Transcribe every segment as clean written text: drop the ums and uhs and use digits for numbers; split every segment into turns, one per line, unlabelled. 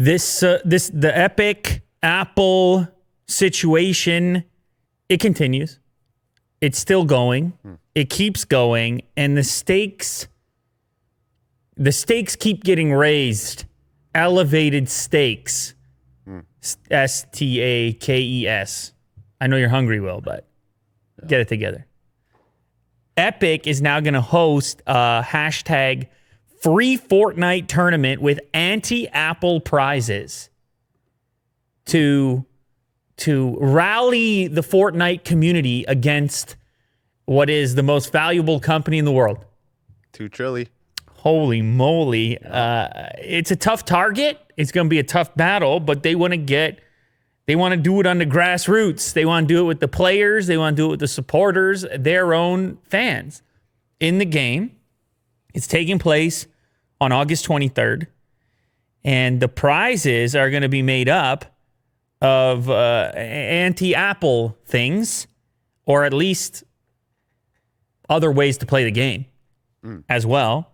The Epic Apple situation, it continues. It's still going. It keeps going, and the stakes keep getting raised. Elevated stakes. STAKES. I know you're hungry, Will, but get it together. Epic is now going to host a hashtag free Fortnite tournament with anti-Apple prizes to rally the Fortnite community against what is the most valuable company in the world.
$2 trillion.
Holy moly. It's a tough target. It's going to be a tough battle, but they want to do it on the grassroots. They want to do it with the players. They want to do it with the supporters, their own fans in the game. It's taking place on August 23rd, and the prizes are going to be made up of anti-Apple things, or at least other ways to play the game as well.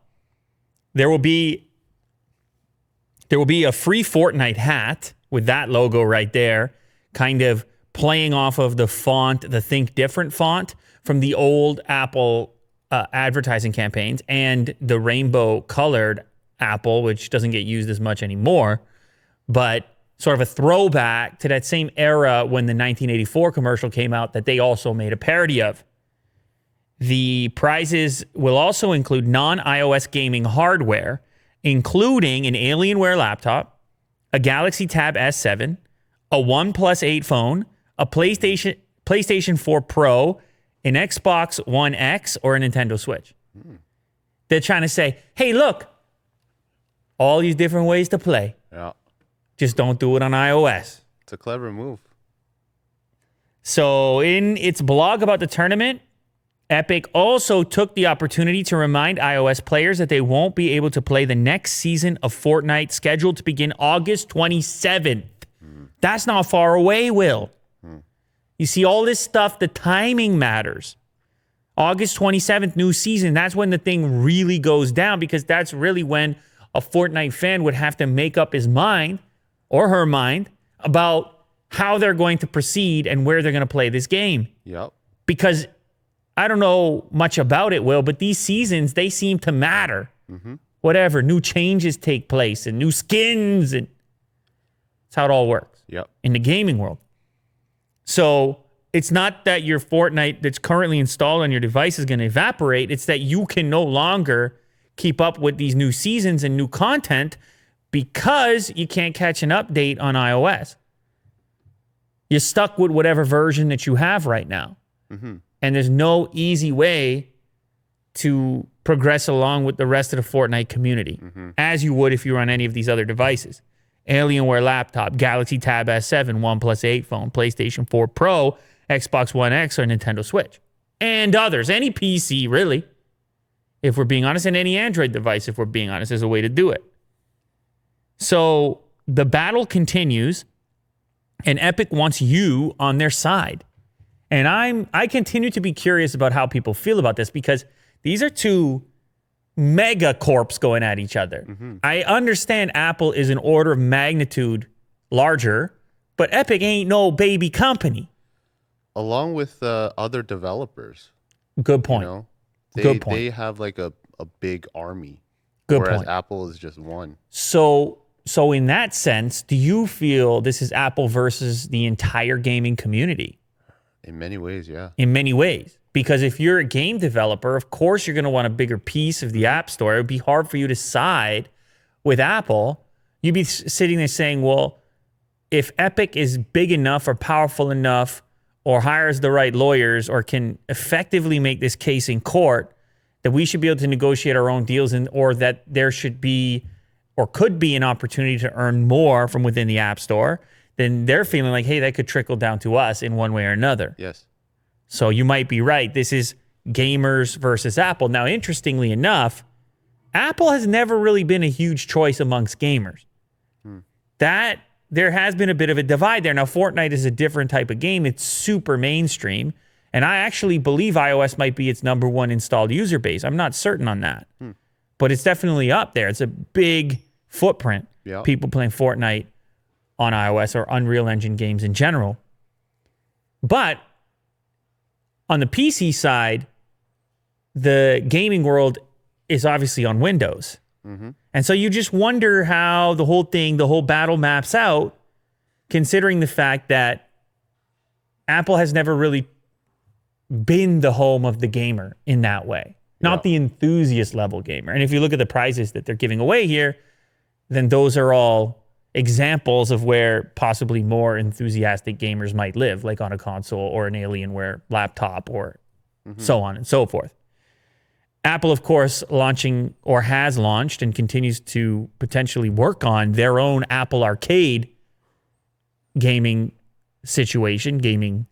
There will be a free Fortnite hat with that logo right there, kind of playing off of the font, the Think Different font from the old Apple advertising campaigns, and the rainbow colored Apple, which doesn't get used as much anymore, but sort of a throwback to that same era when the 1984 commercial came out that they also made a parody of. The prizes will also include non-iOS gaming hardware, including an Alienware laptop, a Galaxy Tab S7, a OnePlus 8 phone, a PlayStation 4 Pro, an Xbox One X, or a Nintendo Switch. They're trying to say, hey, look, all these different ways to play.
Yeah.
Just don't do it on iOS.
It's a clever move.
So in its blog about the tournament, Epic also took the opportunity to remind iOS players that they won't be able to play the next season of Fortnite, scheduled to begin August 27th. That's not far away, Will. You see, all this stuff, the timing matters. August 27th, new season, that's when the thing really goes down, because that's really when a Fortnite fan would have to make up his mind, or her mind, about how they're going to proceed and where they're going to play this game.
Yep.
Because I don't know much about it, Will, but these seasons, they seem to matter. Whatever, new changes take place and new skins, and that's how it all works in the gaming world. So it's not that your Fortnite that's currently installed on your device is going to evaporate. It's that you can no longer keep up with these new seasons and new content because you can't catch an update on iOS. You're stuck with whatever version that you have right now. And there's no easy way to progress along with the rest of the Fortnite community, as you would if you were on any of these other devices. Alienware laptop, Galaxy Tab S7, OnePlus 8 phone, PlayStation 4 Pro, Xbox One X, or Nintendo Switch. And others. Any PC, really, if we're being honest, and any Android device, if we're being honest, is a way to do it. So the battle continues, and Epic wants you on their side. And I continue to be curious about how people feel about this, because these are two mega corps going at each other. I understand Apple is an order of magnitude larger, but Epic ain't no baby company.
Along with other developers.
Good point.
You know,
Good point.
They have like a big army.
Good
whereas
point.
Apple is just one.
So in that sense, do you feel this is Apple versus the entire gaming community?
In many ways, yeah.
In many ways. Because if you're a game developer, of course you're going to want a bigger piece of the App Store. It would be hard for you to side with Apple. You'd be sitting there saying, well, if Epic is big enough or powerful enough or hires the right lawyers or can effectively make this case in court, that we should be able to negotiate our own deals, or that there should be or could be an opportunity to earn more from within the App Store, then they're feeling like, hey, that could trickle down to us in one way or another.
Yes.
So you might be right. This is gamers versus Apple. Now, interestingly enough, Apple has never really been a huge choice amongst gamers. That there has been a bit of a divide there. Now, Fortnite is a different type of game. It's super mainstream. And I actually believe iOS might be its number one installed user base. I'm not certain on that. But it's definitely up there. It's a big footprint.
Yeah.
people playing Fortnite on iOS or Unreal Engine games in general. But on the PC side, the gaming world is obviously on Windows. And so you just wonder how the whole battle maps out, considering the fact that Apple has never really been the home of the gamer in that way, not the enthusiast level gamer. And if you look at the prizes that they're giving away here, then those are all examples of where possibly more enthusiastic gamers might live, like on a console or an Alienware laptop or so on and so forth. Apple, of course, launching or has launched and continues to potentially work on their own Apple Arcade gaming situation,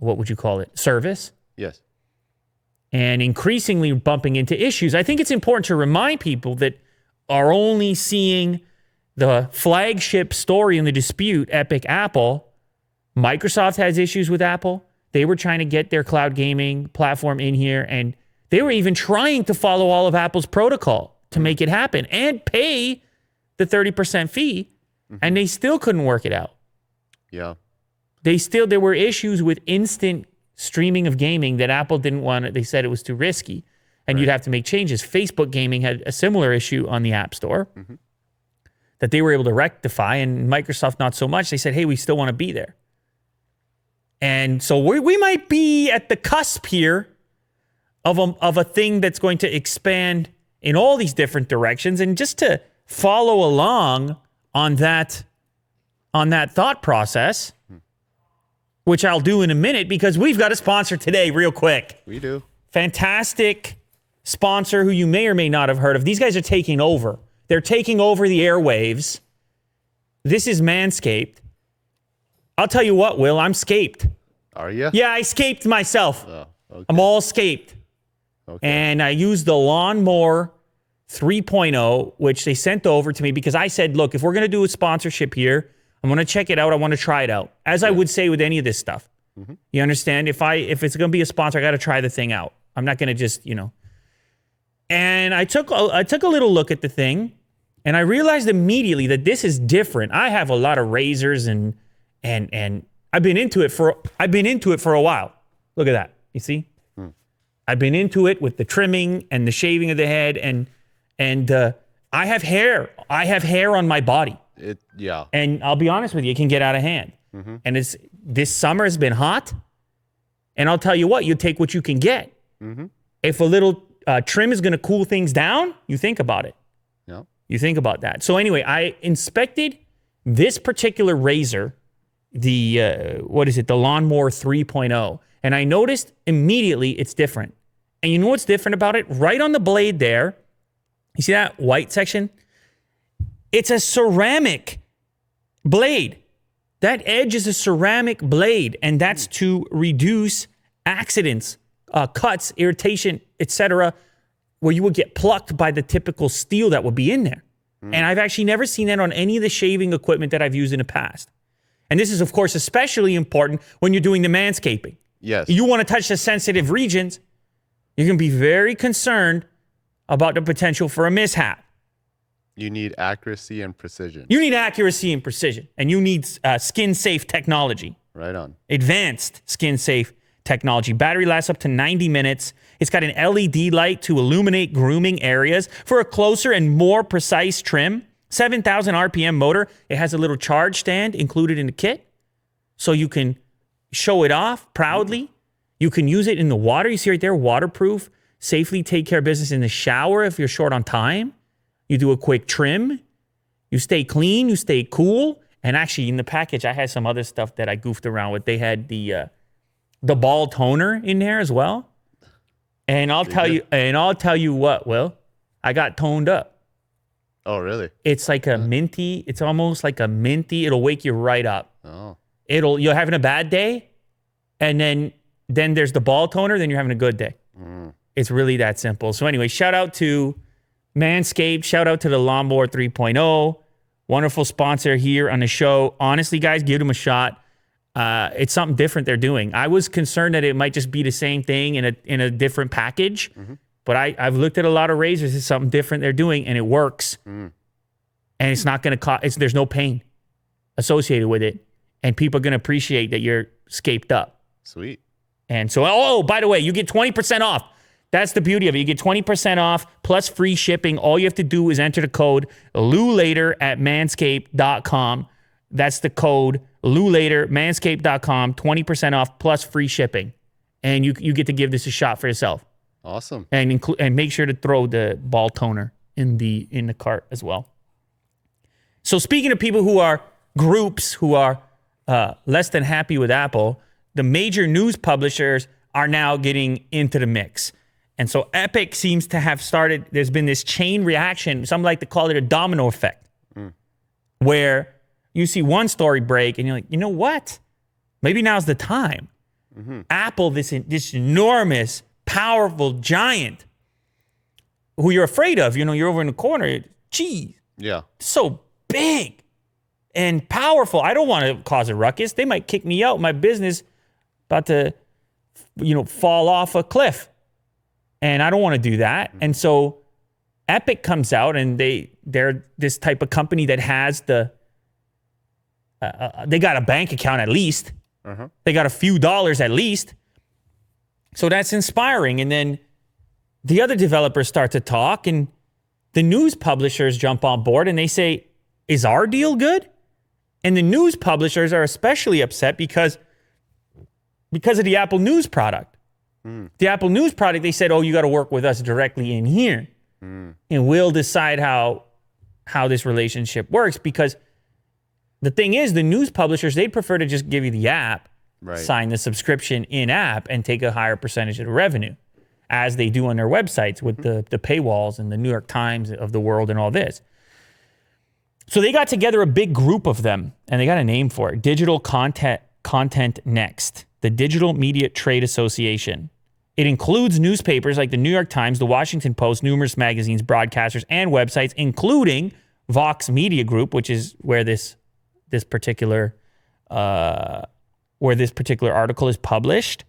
what would you call it, service?
Yes.
And increasingly bumping into issues. I think it's important to remind people that are only seeing the flagship story in the dispute, Epic Apple. Microsoft has issues with Apple. They were trying to get their cloud gaming platform in here, and they were even trying to follow all of Apple's protocol to make it happen and pay the 30% fee, and they still couldn't work it out.
Yeah.
There were issues with instant streaming of gaming that Apple didn't want. They said it was too risky, and you'd have to make changes. Facebook gaming had a similar issue on the App Store that they were able to rectify, and Microsoft not so much. They said, hey, we still want to be there. And so we might be at the cusp here of a thing that's going to expand in all these different directions. And just to follow along on that thought process, which I'll do in a minute because we've got a sponsor today real quick.
We do.
Fantastic sponsor who you may or may not have heard of. These guys are taking over. They're taking over the airwaves. This is Manscaped. I'll tell you what, Will, I'm scaped.
Are you?
Yeah, I scaped myself.
Oh, okay.
I'm all scaped.
Okay.
And I used the Lawnmower 3.0, which they sent over to me because I said, look, if we're going to do a sponsorship here, I'm going to check it out. I want to try it out. As I would say with any of this stuff. You understand? If it's going to be a sponsor, I got to try the thing out. I'm not going to just, And I took a little look at the thing, and I realized immediately that this is different. I have a lot of razors and I've been into it for a while. Look at that. You see? I've been into it with the trimming and the shaving of the head, and I have hair. I have hair on my body. And I'll be honest with you, it can get out of hand. And this summer has been hot, and I'll tell you what, you take what you can get. If a little trim is going to cool things down, you think about it.
Yeah.
You think about that. So anyway, I inspected this particular razor, the Lawnmower 3.0, and I noticed immediately it's different. And you know what's different about it? Right on the blade there, you see that white section? It's a ceramic blade. That edge is a ceramic blade, and that's to reduce accidents, cuts, irritation, etc., where you would get plucked by the typical steel that would be in there. And I've actually never seen that on any of the shaving equipment that I've used in the past. And this is, of course, especially important when you're doing the manscaping.
Yes.
You want to touch the sensitive regions, you can be very concerned about the potential for a mishap.
You need accuracy and precision.
You need accuracy and precision, and you need skin-safe technology.
Right on.
Advanced skin-safe technology. Battery lasts up to 90 minutes. It's got an LED light to illuminate grooming areas for a closer and more precise trim. 7,000 RPM motor. It has a little charge stand included in the kit, so you can show it off proudly. You can use it in the water. You see right there, waterproof. Safely take care of business in the shower if you're short on time. You do a quick trim. You stay clean. You stay cool. And actually, in the package, I had some other stuff that I goofed around with. They had the ball toner in there as well. And I'll tell you what, Will, I got toned up.
Oh, really?
It's like a minty. It's almost like a minty. It'll wake you right up.
Oh.
You're having a bad day, and then there's the ball toner. Then you're having a good day. It's really that simple. So anyway, shout out to Manscaped. Shout out to the Lawnmower 3.0. Wonderful sponsor here on the show. Honestly, guys, give them a shot. It's something different they're doing. I was concerned that it might just be the same thing in a different package, but I've looked at a lot of razors. It's something different they're doing, and it works. and it's not going to cost. There's no pain associated with it, and people are going to appreciate that you're scaped up.
Sweet.
And so, oh, by the way, you get 20% off. That's the beauty of it. You get 20% off plus free shipping. All you have to do is enter the code LouLater at manscaped.com. That's the code LouLater, manscaped.com, 20% off plus free shipping. And you get to give this a shot for yourself.
Awesome.
And make sure to throw the ball toner in the cart as well. So speaking of people who are groups who are less than happy with Apple, the major news publishers are now getting into the mix. And so Epic seems to have started, there's been this chain reaction, some like to call it a domino effect, where you see one story break and you're like, you know what? Maybe now's the time. Apple, this enormous, powerful giant who you're afraid of, you're over in the corner. Geez.
Yeah.
So big and powerful. I don't want to cause a ruckus. They might kick me out. My business about to, fall off a cliff. And I don't want to do that. And so Epic comes out and they're this type of company that has they got a bank account at least. They got a few dollars at least. So that's inspiring. And then the other developers start to talk and the news publishers jump on board and they say, is our deal good? And the news publishers are especially upset because of the Apple News product. The Apple News product, they said, oh, you got to work with us directly in here. And we'll decide how this relationship works. Because the thing is, the news publishers, they'd prefer to just give you the app, sign the subscription in-app, and take a higher percentage of the revenue, as they do on their websites with the paywalls and the New York Times of the world and all this. So they got together a big group of them, and they got a name for it, Digital Content Next, the Digital Media Trade Association. It includes newspapers like the New York Times, the Washington Post, numerous magazines, broadcasters, and websites, including Vox Media Group, which is where this particular article is published.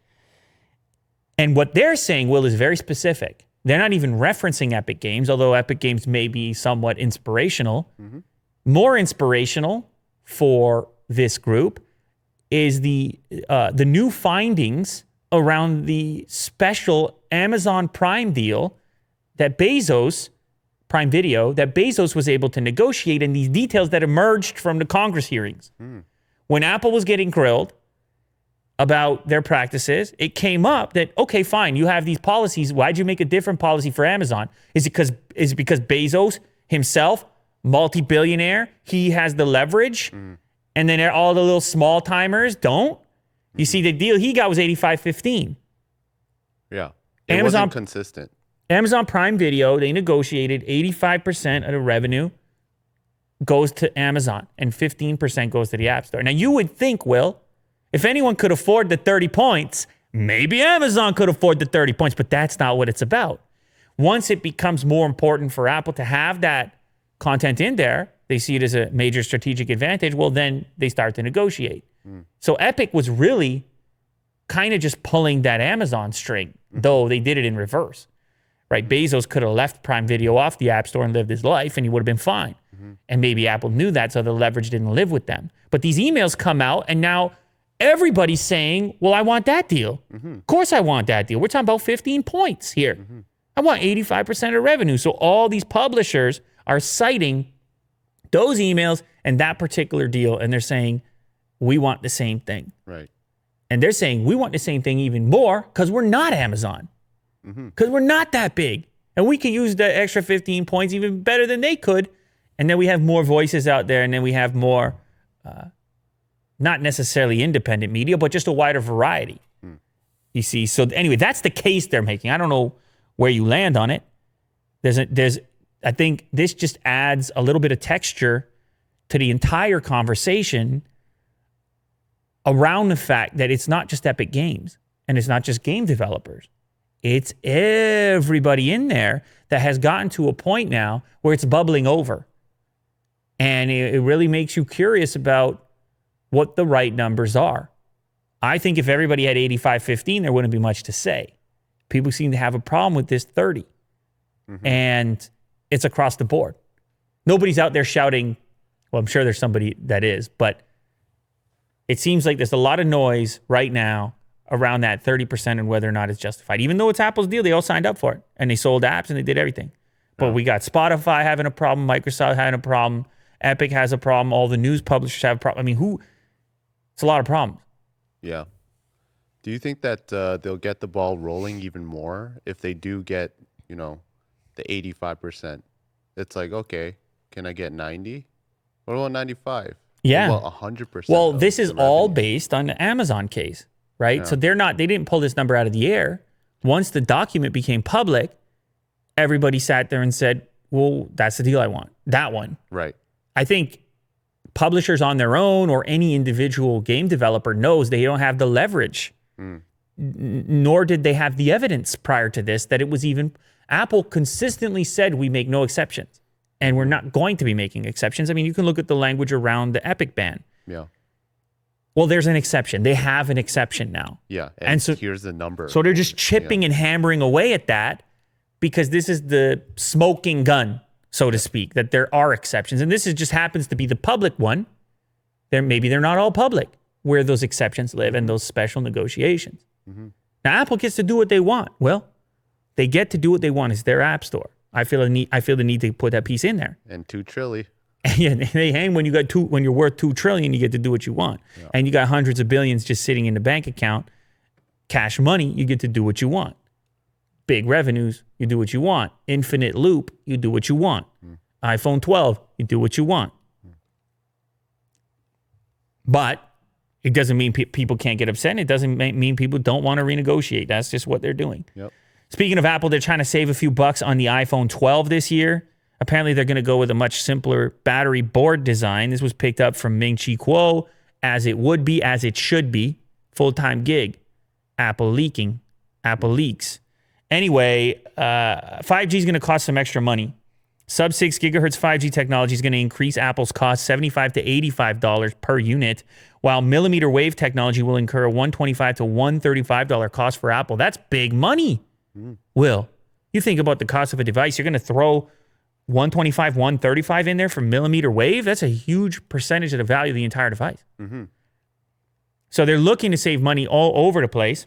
And what they're saying, Will, is very specific. They're not even referencing Epic Games, although Epic Games may be somewhat inspirational. More inspirational for this group is the new findings around the special Amazon Prime deal that Prime Video, that Bezos was able to negotiate, and these details that emerged from the Congress hearings. When Apple was getting grilled about their practices, it came up that, okay, fine, you have these policies. Why'd you make a different policy for Amazon? Is it because Bezos himself, multi-billionaire, he has the leverage, and then all the little small timers don't? You see, the deal he got was 85-15.
Yeah. It wasn't consistent.
Amazon Prime Video, they negotiated 85% of the revenue goes to Amazon and 15% goes to the App Store. Now, you would think, Will, if anyone could afford the 30 points, maybe Amazon could afford the 30 points, but that's not what it's about. Once it becomes more important for Apple to have that content in there, they see it as a major strategic advantage, well, then they start to negotiate. So Epic was really kind of just pulling that Amazon string, though they did it in reverse, right? Bezos could have left Prime Video off the App Store and lived his life, and he would have been fine. And maybe Apple knew that, so the leverage didn't live with them. But these emails come out, and now everybody's saying, well, I want that deal. Of course I want that deal. We're talking about 15 points here. I want 85% of revenue. So all these publishers are citing those emails and that particular deal, and they're saying, we want the same thing.
Right.
And they're saying, we want the same thing even more because we're not Amazon. Because we're not that big. And we can use the extra 15 points even better than they could. And then we have more voices out there, and then we have more, not necessarily independent media, but just a wider variety. You see? So anyway, that's the case they're making. I don't know where you land on it. I think this just adds a little bit of texture to the entire conversation around the fact that it's not just Epic Games and it's not just game developers. It's everybody in there that has gotten to a point now where it's bubbling over. And it really makes you curious about what the right numbers are. I think if everybody had 85-15, there wouldn't be much to say. People seem to have a problem with this 30. And it's across the board. Nobody's out there shouting. Well, I'm sure there's somebody that is, but it seems like there's a lot of noise right now around that 30% and whether or not it's justified. Even though it's Apple's deal, they all signed up for it and they sold apps and they did everything. But we got Spotify having a problem, Microsoft having a problem, Epic has a problem, all the news publishers have a problem. I mean, it's a lot of problems.
Yeah. Do you think that they'll get the ball rolling even more if they do get, the 85%? It's like, okay, can I get 90? What about 95?
Yeah.
Well, 100%.
Well, this is all based on the Amazon case, right? Yeah. So they didn't pull this number out of the air. Once the document became public, everybody sat there and said, well, that's the deal I want. That one.
Right.
I think publishers on their own or any individual game developer knows they don't have the leverage, nor did they have the evidence prior to this that it was even. Apple consistently said we make no exceptions. And we're not going to be making exceptions. I mean, you can look at the language around the Epic ban.
Yeah.
Well, there's an exception. They have an exception now.
Yeah. And so here's the number.
So they're just chipping and hammering away at that because this is the smoking gun, so to speak, that there are exceptions. And this just happens to be the public one. Maybe they're not all public where those exceptions live and those special negotiations. Mm-hmm. Now, Apple gets to do what they want. Well, they get to do what they want. It's their app store. I feel the need to put that piece in there.
And $2 trillion.
Yeah, they hang when you're worth $2 trillion, you get to do what you want. Yeah. And you got hundreds of billions just sitting in the bank account, cash money, you get to do what you want. Big revenues, you do what you want. Infinite loop, you do what you want. iPhone 12, you do what you want. But it doesn't mean people can't get upset. And it doesn't mean people don't want to renegotiate. That's just what they're doing. Yep. Speaking of Apple, they're trying to save a few bucks on the iPhone 12 this year. Apparently, they're going to go with a much simpler battery board design. This was picked up from Ming-Chi Kuo, as it would be, as it should be. Full-time gig. Apple leaking. Apple leaks. Anyway, 5G is going to cost some extra money. Sub-6 gigahertz 5G technology is going to increase Apple's cost $75 to $85 per unit, while millimeter wave technology will incur a $125 to $135 cost for Apple. That's big money. Will, you think about the cost of a device, you're going to throw $125, $135 in there for millimeter wave? That's a huge percentage of the value of the entire device. Mm-hmm. So they're looking to save money all over the place.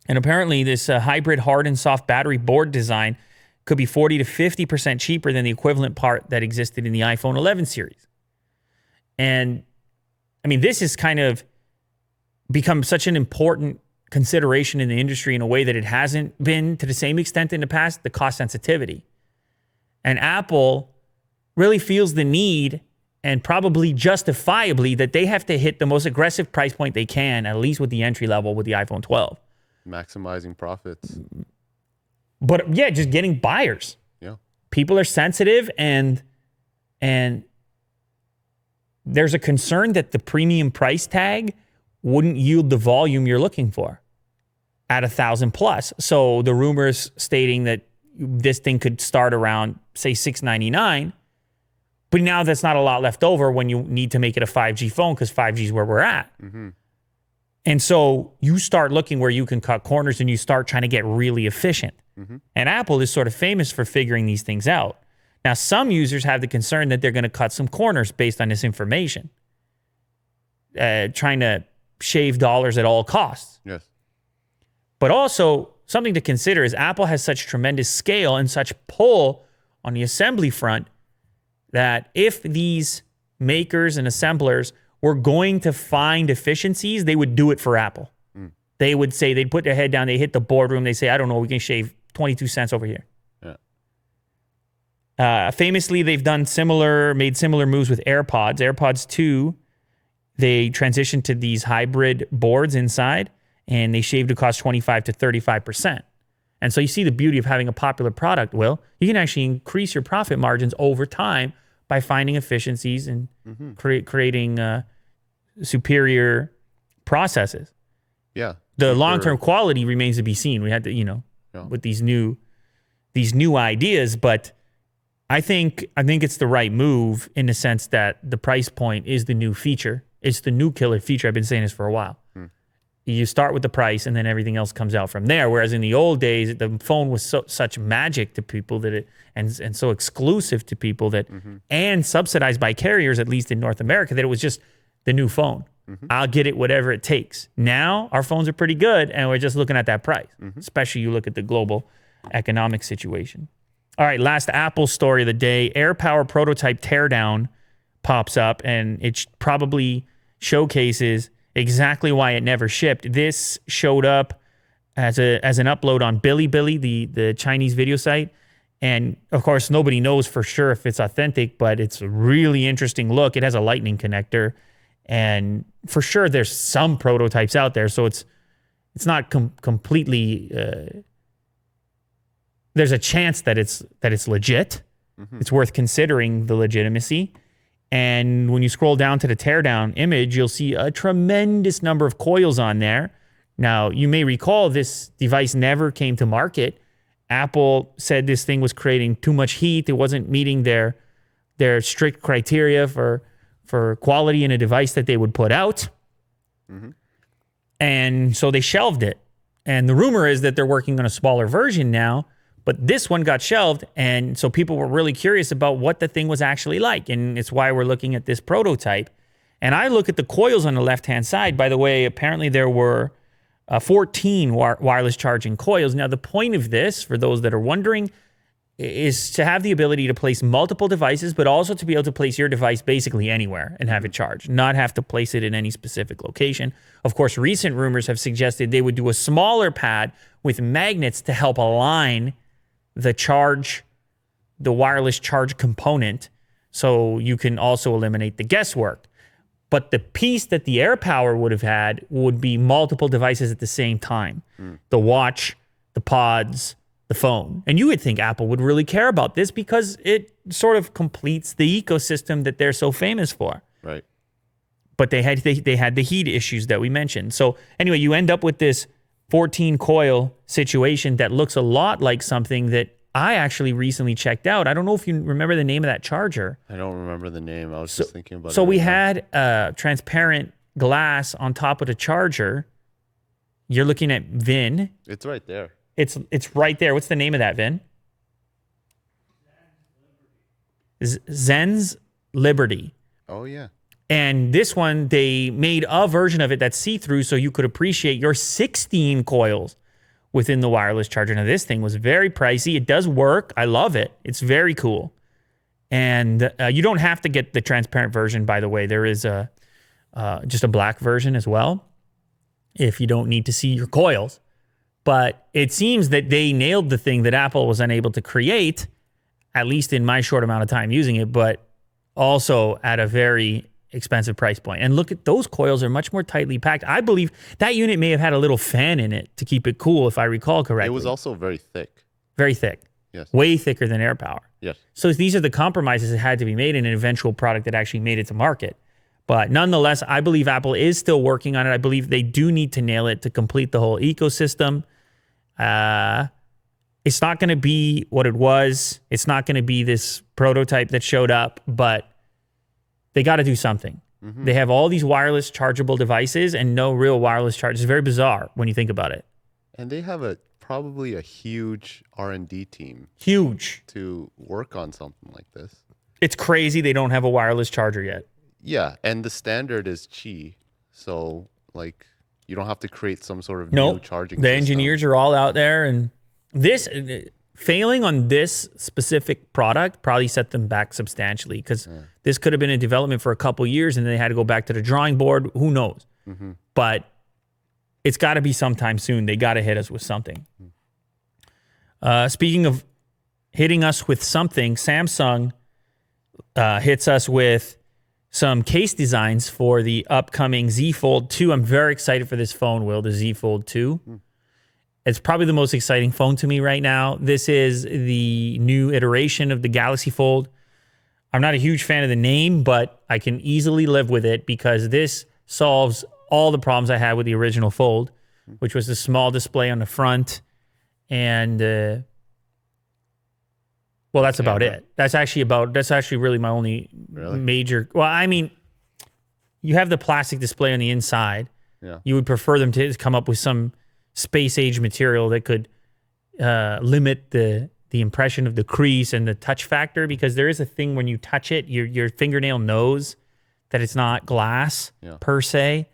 And apparently this hybrid hard and soft battery board design could be 40 to 50% cheaper than the equivalent part that existed in the iPhone 11 series. And I mean, this has kind of become such an important consideration in the industry in a way that it hasn't been to the same extent in the past, the cost sensitivity. And Apple really feels the need, and probably justifiably, that they have to hit the most aggressive price point they can, at least with the entry level with the iPhone 12.
Maximizing profits.
But yeah, just getting buyers.
Yeah.
People are sensitive, and there's a concern that the premium price tag wouldn't yield the volume you're looking for at 1,000 plus. So the rumors stating that this thing could start around, say, $699, but now that's not a lot left over when you need to make it a 5G phone because 5G is where we're at. Mm-hmm. And so you start looking where you can cut corners and you start trying to get really efficient. Mm-hmm. And Apple is sort of famous for figuring these things out. Now, some users have the concern that they're going to cut some corners based on this information, trying to shave dollars at all costs.
Yes.
But also, something to consider is Apple has such tremendous scale and such pull on the assembly front that if these makers and assemblers were going to find efficiencies, they would do it for Apple. They would say, they'd put their head down, they hit the boardroom, they say, I don't know, we can shave 22 cents over here. Yeah. Famously, they've made similar moves with AirPods. AirPods 2, they transitioned to these hybrid boards inside, and they shaved the cost 25 to 35%. And so you see the beauty of having a popular product, Will. You can actually increase your profit margins over time by finding efficiencies and creating superior processes.
Yeah.
The long-term quality remains to be seen. We had to, with these new ideas, but I think it's the right move in the sense that the price point is the new feature. It's the new killer feature. I've been saying this for a while. You start with the price, and then everything else comes out from there. Whereas in the old days, the phone was such magic to people that and so exclusive to people that, and subsidized by carriers, at least in North America, that it was just the new phone. I'll get it whatever it takes. Now our phones are pretty good, and we're just looking at that price. Especially you look at the global economic situation. All right, last Apple story of the day: AirPower prototype teardown pops up, and it probably showcases exactly why it never shipped. This showed up as an upload on Bilibili, the Chinese video site. And of course, nobody knows for sure if it's authentic, but it's a really interesting look. It has a lightning connector, and for sure there's some prototypes out there. So it's not completely, there's a chance that it's legit. It's worth considering the legitimacy. And when you scroll down to the teardown image, you'll see a tremendous number of coils on there. Now, you may recall this device never came to market. Apple said this thing was creating too much heat. It wasn't meeting their strict criteria for quality in a device that they would put out. And so they shelved it. And the rumor is that they're working on a smaller version now. But this one got shelved, and so people were really curious about what the thing was actually like, and it's why we're looking at this prototype. And I look at the coils on the left-hand side. By the way, apparently there were 14 wireless charging coils. Now, the point of this, for those that are wondering, is to have the ability to place multiple devices, but also to be able to place your device basically anywhere and have it charged, not have to place it in any specific location. Of course, recent rumors have suggested they would do a smaller pad with magnets to help align the wireless charge component, so you can also eliminate the guesswork. But the piece that the AirPower would have had would be multiple devices at the same time. The watch, the pods, the phone. And you would think Apple would really care about this because it sort of completes the ecosystem that they're so famous for.
Right.
But they had the heat issues that we mentioned. So anyway, you end up with this 14 coil situation that looks a lot like something that I actually recently checked out. I don't know if you remember the name of that charger.
I don't remember the name. I was just thinking about it.
So we had transparent glass on top of the charger. You're looking at VIN.
It's right there.
It's right there. What's the name of that, VIN? Zen's Liberty.
Oh, yeah.
And this one, they made a version of it that's see-through so you could appreciate your 16 coils within the wireless charger. Now, this thing was very pricey. It does work. I love it. It's very cool. And you don't have to get the transparent version, by the way. There is just a black version as well if you don't need to see your coils. But it seems that they nailed the thing that Apple was unable to create, at least in my short amount of time using it, but also at a very expensive price point. And look at those coils are much more tightly packed. I believe that unit may have had a little fan in it to keep it cool, if I recall correctly.
It was also very thick.
Very thick.
Yes.
Way thicker than AirPower.
Yes.
So these are the compromises that had to be made in an eventual product that actually made it to market. But nonetheless, I believe Apple is still working on it. I believe they do need to nail it to complete the whole ecosystem. It's not going to be what it was. It's not going to be this prototype that showed up, but they got to do something. They have all these wireless chargeable devices and no real wireless charge. It's very bizarre when you think about it.
And they have probably a huge R&D team.
Huge.
To work on something like this.
It's crazy they don't have a wireless charger yet.
Yeah, and the standard is Qi. So, like, you don't have to create some sort of new charging
the
system.
Engineers are all out there, and this failing on this specific product probably set them back substantially, because this could have been in development for a couple years and then they had to go back to the drawing board. Who knows? But it's got to be sometime soon. They got to hit us with something. Speaking of hitting us with something, Samsung hits us with some case designs for the upcoming Z Fold 2. I'm very excited for this phone, Will, the Z Fold 2. It's probably the most exciting phone to me right now. This is the new iteration of the Galaxy Fold. I'm not a huge fan of the name, but I can easily live with it because this solves all the problems I had with the original Fold, which was the small display on the front. And, well, that's about it. That's actually really my only major. Well, I mean, you have the plastic display on the inside.
Yeah.
You would prefer them to come up with some space age material that could limit the impression of the crease and the touch factor, because there is a thing when you touch it, your fingernail knows that it's not glass per se.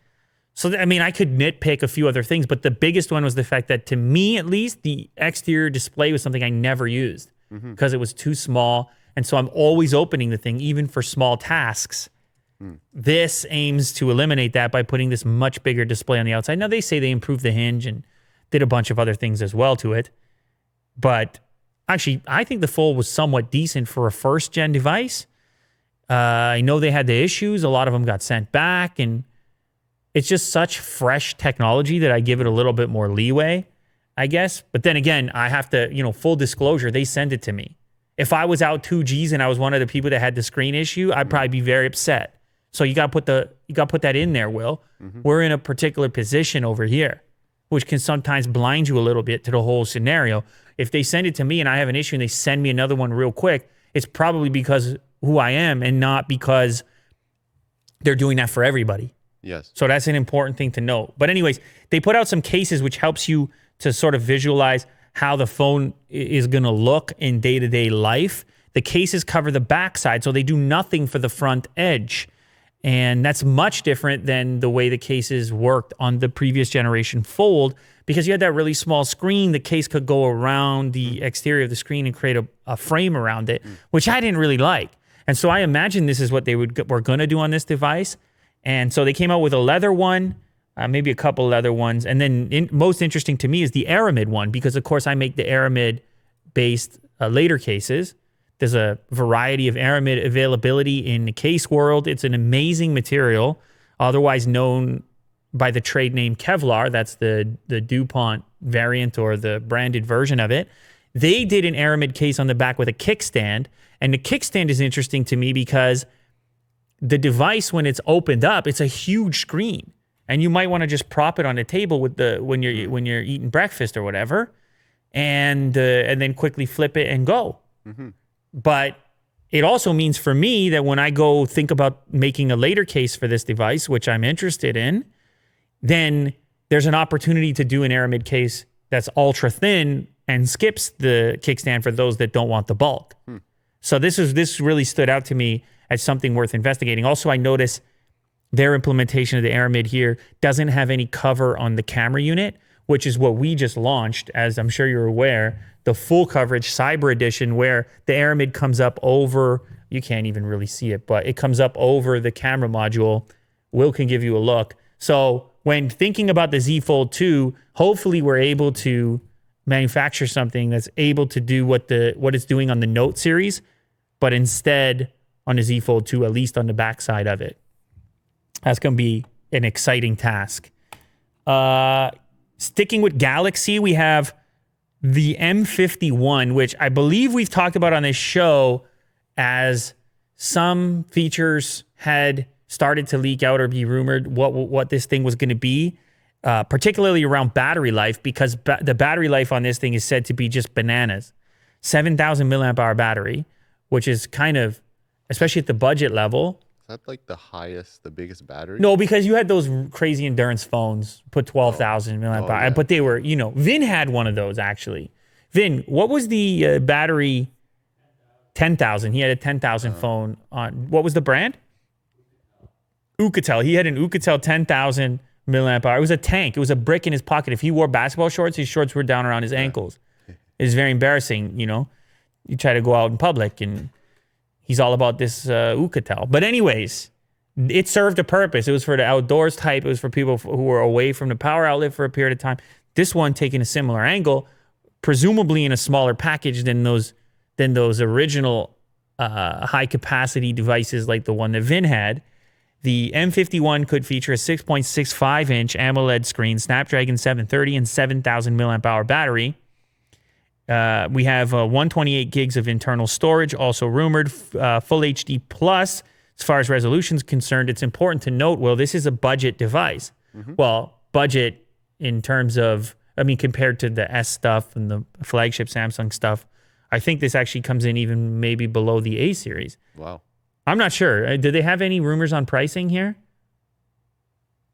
So, I mean, I could nitpick a few other things, but the biggest one was the fact that, to me at least, the exterior display was something I never used because it was too small. And so I'm always opening the thing, even for small tasks. This aims to eliminate that by putting this much bigger display on the outside. Now, they say they improved the hinge and did a bunch of other things as well to it. But actually, I think the Fold was somewhat decent for a first-gen device. I know they had the issues. A lot of them got sent back, and it's just such fresh technology that I give it a little bit more leeway, I guess. But then again, I have to, full disclosure, they send it to me. If I was out 2Gs and I was one of the people that had the screen issue, I'd probably be very upset. So you got to put that in there, Will. We're in a particular position over here, which can sometimes blind you a little bit to the whole scenario. If they send it to me and I have an issue and they send me another one real quick, it's probably because who I am and not because they're doing that for everybody.
Yes.
So that's an important thing to note. But anyways, they put out some cases which helps you to sort of visualize how the phone is going to look in day-to-day life. The cases cover the backside, so they do nothing for the front edge. And that's much different than the way the cases worked on the previous generation Fold, because you had that really small screen. The case could go around the exterior of the screen and create a frame around it, which I didn't really like. And so I imagine this is what they were going to do on this device. And so they came out with a leather one, maybe a couple leather ones. And then most interesting to me is the Aramid one, because, of course, I make the Aramid-based later cases. There's a variety of Aramid availability in the case world. It's an amazing material, otherwise known by the trade name Kevlar. That's the DuPont variant or the branded version of it. They did an Aramid case on the back with a kickstand. And the kickstand is interesting to me because the device, when it's opened up, it's a huge screen. And you might want to just prop it on the table with when you're eating breakfast or whatever, and then quickly flip it and go. But it also means for me that when I go think about making a later case for this device, which I'm interested in, then there's an opportunity to do an Aramid case that's ultra thin and skips the kickstand for those that don't want the bulk. So this really stood out to me as something worth investigating. Also, I notice their implementation of the Aramid here doesn't have any cover on the camera unit, which is what we just launched, as I'm sure you're aware, the full coverage Cyber Edition, where the Aramid comes up over, you can't even really see it, but it comes up over the camera module. Will can give you a look. So when thinking about the Z Fold 2, hopefully we're able to manufacture something that's able to do what it's doing on the Note series, but instead on the Z Fold 2, at least on the backside of it. That's going to be an exciting task. Sticking with Galaxy, we have the M51, which I believe we've talked about on this show, as some features had started to leak out or be rumored what this thing was going to be, particularly around battery life, because the battery life on this thing is said to be just bananas. 7,000 milliamp hour battery, which is kind of, especially at the budget level.
Is that like the biggest battery?
No, because you had those crazy endurance phones, put 12,000 milliamp hour, but they were, Vin had one of those actually. Vin, what was the battery? 10,000. He had a 10,000 phone on, what was the brand? Ucatel. He had an Ucatel 10,000 milliamp hour. It was a tank. It was a brick in his pocket. If he wore basketball shorts, his shorts were down around his ankles. It's very embarrassing, You try to go out in public and he's all about this Ucatel. But anyways, it served a purpose. It was for the outdoors type. It was for people who were away from the power outlet for a period of time. This one taking a similar angle, presumably in a smaller package than those original high capacity devices like the one that Vin had. The M51 could feature a 6.65 inch AMOLED screen, Snapdragon 730, and 7,000 milliamp hour battery. We have 128 gigs of internal storage, also rumored, full HD plus. As far as resolution is concerned, it's important to note, well, this is a budget device. Well, budget in terms of, compared to the S stuff and the flagship Samsung stuff, I think this actually comes in even maybe below the A series.
Wow.
I'm not sure. Did they have any rumors on pricing here?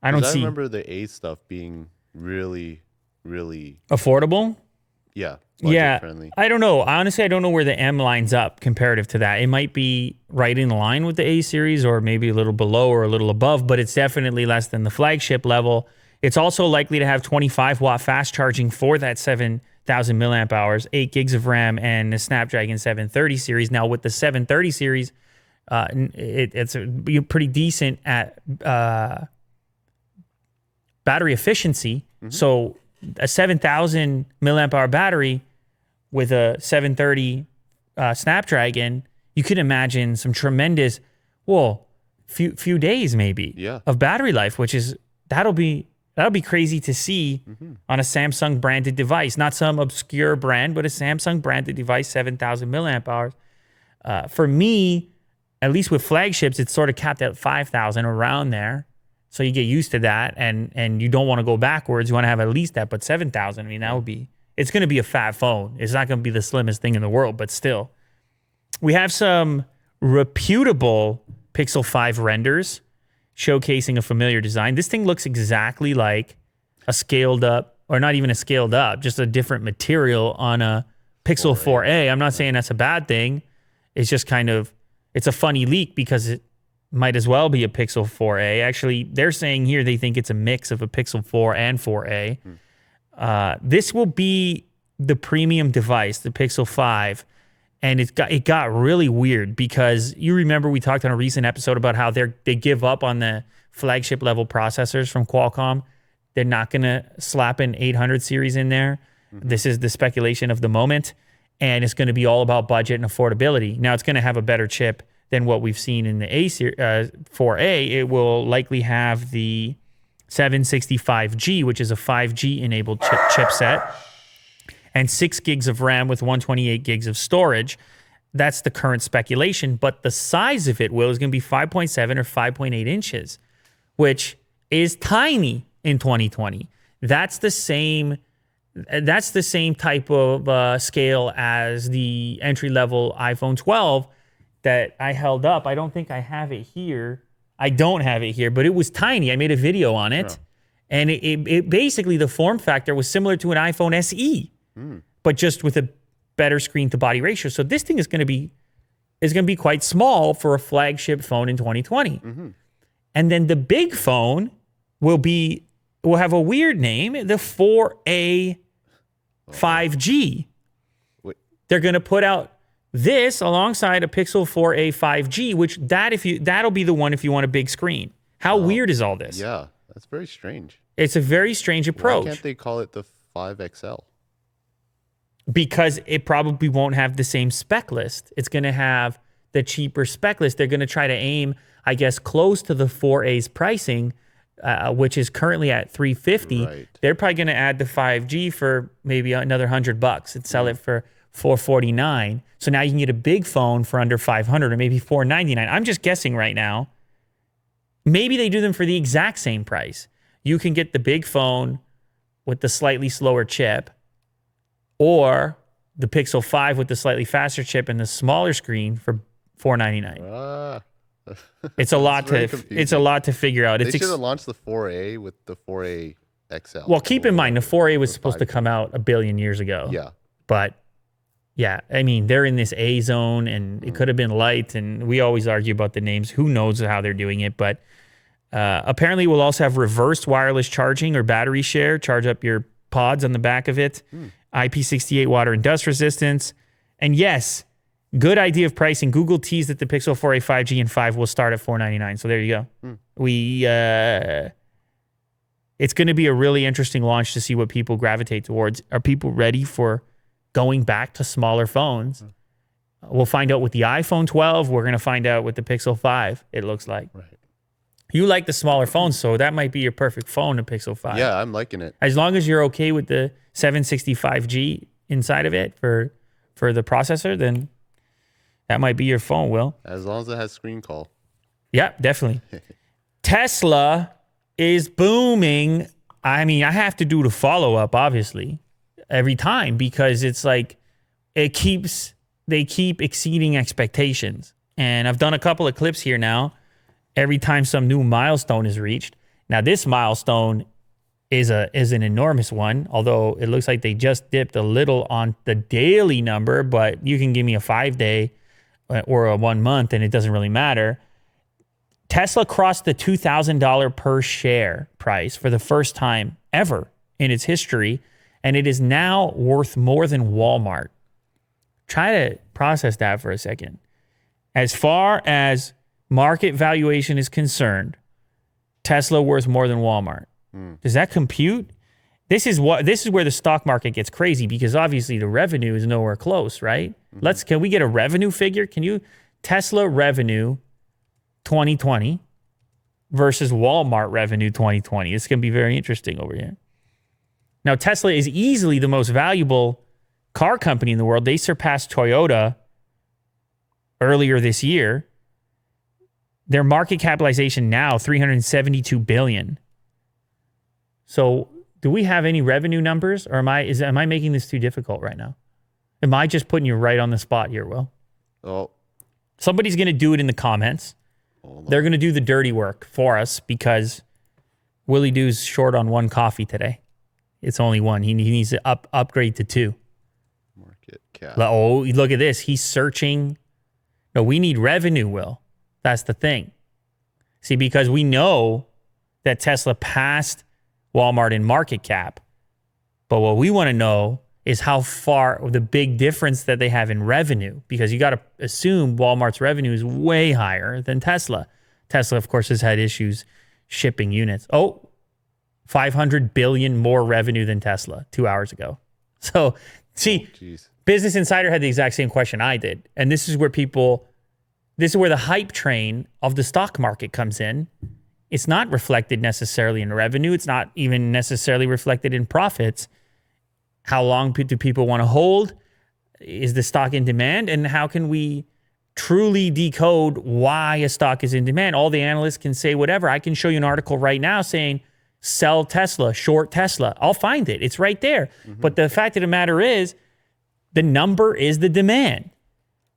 I don't
'Cause I
see
remember the A stuff being really, really,
affordable.
yeah, budget
Yeah,
friendly.
I don't know. Honestly, I don't know where the M lines up comparative to that. It might be right in line with the A series or maybe a little below or a little above, but it's definitely less than the flagship level. It's also likely to have 25-watt fast charging for that 7,000 milliamp hours, 8 gigs of RAM, and the Snapdragon 730 series. Now, with the 730 series, it's pretty decent at battery efficiency. So a 7,000 milliamp hour battery with a 730 Snapdragon, you could imagine some tremendous, few days maybe
Yeah.
of battery life, which is that'll be crazy to see on a Samsung branded device, not some obscure brand, but a Samsung branded device, 7,000 milliamp hours. For me, at least with flagships, it's sort of capped at 5,000 around there. So you get used to that, and you don't want to go backwards. You want to have at least that, but 7,000, I mean, that would be, it's going to be a fat phone. It's not going to be the slimmest thing in the world, but still. We have some reputable Pixel 5 renders showcasing a familiar design. This thing looks exactly like a scaled up, or not even a scaled up, just a different material on a Pixel 4a. I'm not saying that's a bad thing. It's just kind of, it's a funny leak because it might as well be a Pixel 4a. Actually, they're saying here they think it's a mix of a Pixel 4 and 4a. This will be the premium device, the Pixel 5. And it got really weird because you remember we talked on a recent episode about how they give up on the flagship level processors from Qualcomm. They're not going to slap an 800 series in there. This is the speculation of the moment. And it's going to be all about budget and affordability. Now, it's going to have a better chip than what we've seen in the 4A. It will likely have the 765G, which is a 5G enabled chipset, and 6 gigs of RAM with 128 gigs of storage. That's the current speculation, but the size of it is going to be 5.7 or 5.8 inches, which is tiny in 2020. That's the same type of scale as the entry-level iPhone 12 that I held up. I don't think I have it here. I don't have it here, but it was tiny. I made a video on it, and it basically, the form factor was similar to an iPhone SE, but just with a better screen-to-body ratio. So this thing is going to be quite small for a flagship phone in 2020. And then the big phone will have a weird name, the 4A 5G.
Wait.
They're going to put out this alongside a Pixel 4a 5G, which that'll be the one if you want a big screen. How weird is all this?
Yeah, that's very strange.
It's a very strange approach.
Why can't they call it the 5XL?
Because it probably won't have the same spec list. It's going to have the cheaper spec list. They're going to try to aim, I guess, close to the 4A's pricing, which is currently at $350.
Right.
They're probably going to add the 5G for maybe another $100 and sell it for $449. So now you can get a big phone for under $500 or maybe $499. I'm just guessing right now. Maybe they do them for the exact same price. You can get the big phone with the slightly slower chip, or the Pixel 5 with the slightly faster chip and the smaller screen for $499. It's a lot to figure out.
They should have launched the 4A with the 4A XL.
Well, keep in mind the 4A was supposed to come out a billion years ago.
Yeah.
But yeah, I mean, they're in this A zone, and it could have been light, and we always argue about the names. Who knows how they're doing it? But apparently we'll also have reversed wireless charging or battery share. Charge up your pods on the back of it. IP68 water and dust resistance. And yes, good idea of pricing. Google teased that the Pixel 4a 5G and 5 will start at $499. So there you go. It's going to be a really interesting launch to see what people gravitate towards. Are people ready for going back to smaller phones? We'll find out with the iPhone 12. We're going to find out with the Pixel 5, it looks like.
Right.
You like the smaller phones, so that might be your perfect phone, the Pixel 5.
Yeah, I'm liking it.
As long as you're okay with the 765G inside of it for the processor, then that might be your phone, Will.
As long as it has screen call.
Yeah, definitely. Tesla is booming. I mean, I have to do the follow-up, obviously, every time, because it's like they keep exceeding expectations. And I've done a couple of clips here now. Every time some new milestone is reached, Now, this milestone is an enormous one, although it looks like they just dipped a little on the daily number, but you can give me a 5-day or a 1 month and it doesn't really matter. Tesla crossed the $2,000 per share price for the first time ever in its history, and it is now worth more than Walmart. Try to process that for a second. As far as market valuation is concerned, Tesla worth more than Walmart. Does that compute? This is where the stock market gets crazy, because obviously the revenue is nowhere close, right? Can we get a revenue figure? Tesla revenue 2020 versus Walmart revenue 2020. It's going to be very interesting over here. Now, Tesla is easily the most valuable car company in the world. They surpassed Toyota earlier this year. Their market capitalization now, $372 billion. So do we have any revenue numbers, or am I making this too difficult right now? Am I just putting you right on the spot here, Will?
Oh.
Somebody's going to do it in the comments. They're going to do the dirty work for us, because Willie Doo's short on 1 coffee today. It's only 1. He needs to upgrade to 2.
Market cap.
Oh, look at this. He's searching. No, we need revenue, Will. That's the thing. See, because we know that Tesla passed Walmart in market cap. But what we want to know is how far, the big difference that they have in revenue, because you got to assume Walmart's revenue is way higher than Tesla. Tesla, of course, has had issues shipping units. 500 billion more revenue than Tesla 2 hours ago. So, see, Business Insider had the exact same question I did. And this is where the hype train of the stock market comes in. It's not reflected necessarily in revenue. It's not even necessarily reflected in profits. How long do people want to hold? Is the stock in demand? And how can we truly decode why a stock is in demand? All the analysts can say whatever. I can show you an article right now saying, sell Tesla, short Tesla. I'll find it. It's right there. But the fact of the matter is, the number is the demand.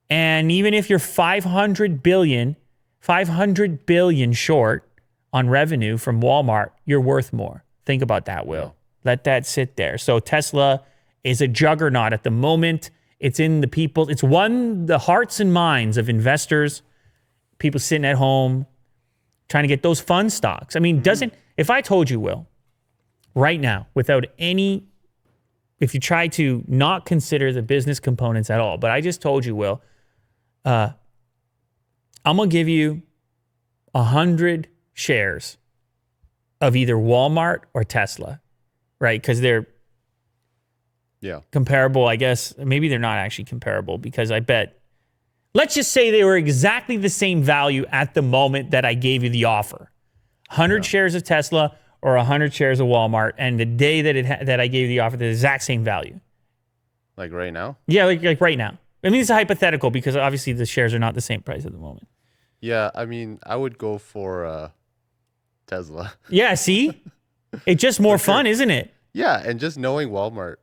And even if you're 500 billion short on revenue from Walmart, you're worth more. Think about that, Will. Let that sit there. So Tesla is a juggernaut at the moment. It's in the people. It's won the hearts and minds of investors, people sitting at home, trying to get those fun stocks. I mean, if I told you, Will, right now, if you try to not consider the business components at all, but I just told you, Will, I'm going to give you 100 shares of either Walmart or Tesla, right? Because they're comparable, I guess. Maybe they're not actually comparable, because I bet, let's just say they were exactly the same value at the moment that I gave you the offer. 100 shares of Tesla or 100 shares of Walmart, and the day that I gave you the offer, the exact same value.
Like right now?
Yeah, like right now. I mean, it's a hypothetical, because obviously the shares are not the same price at the moment.
Yeah, I mean, I would go for Tesla.
Yeah, see? It's just more fun, isn't it?
Yeah, and just knowing Walmart,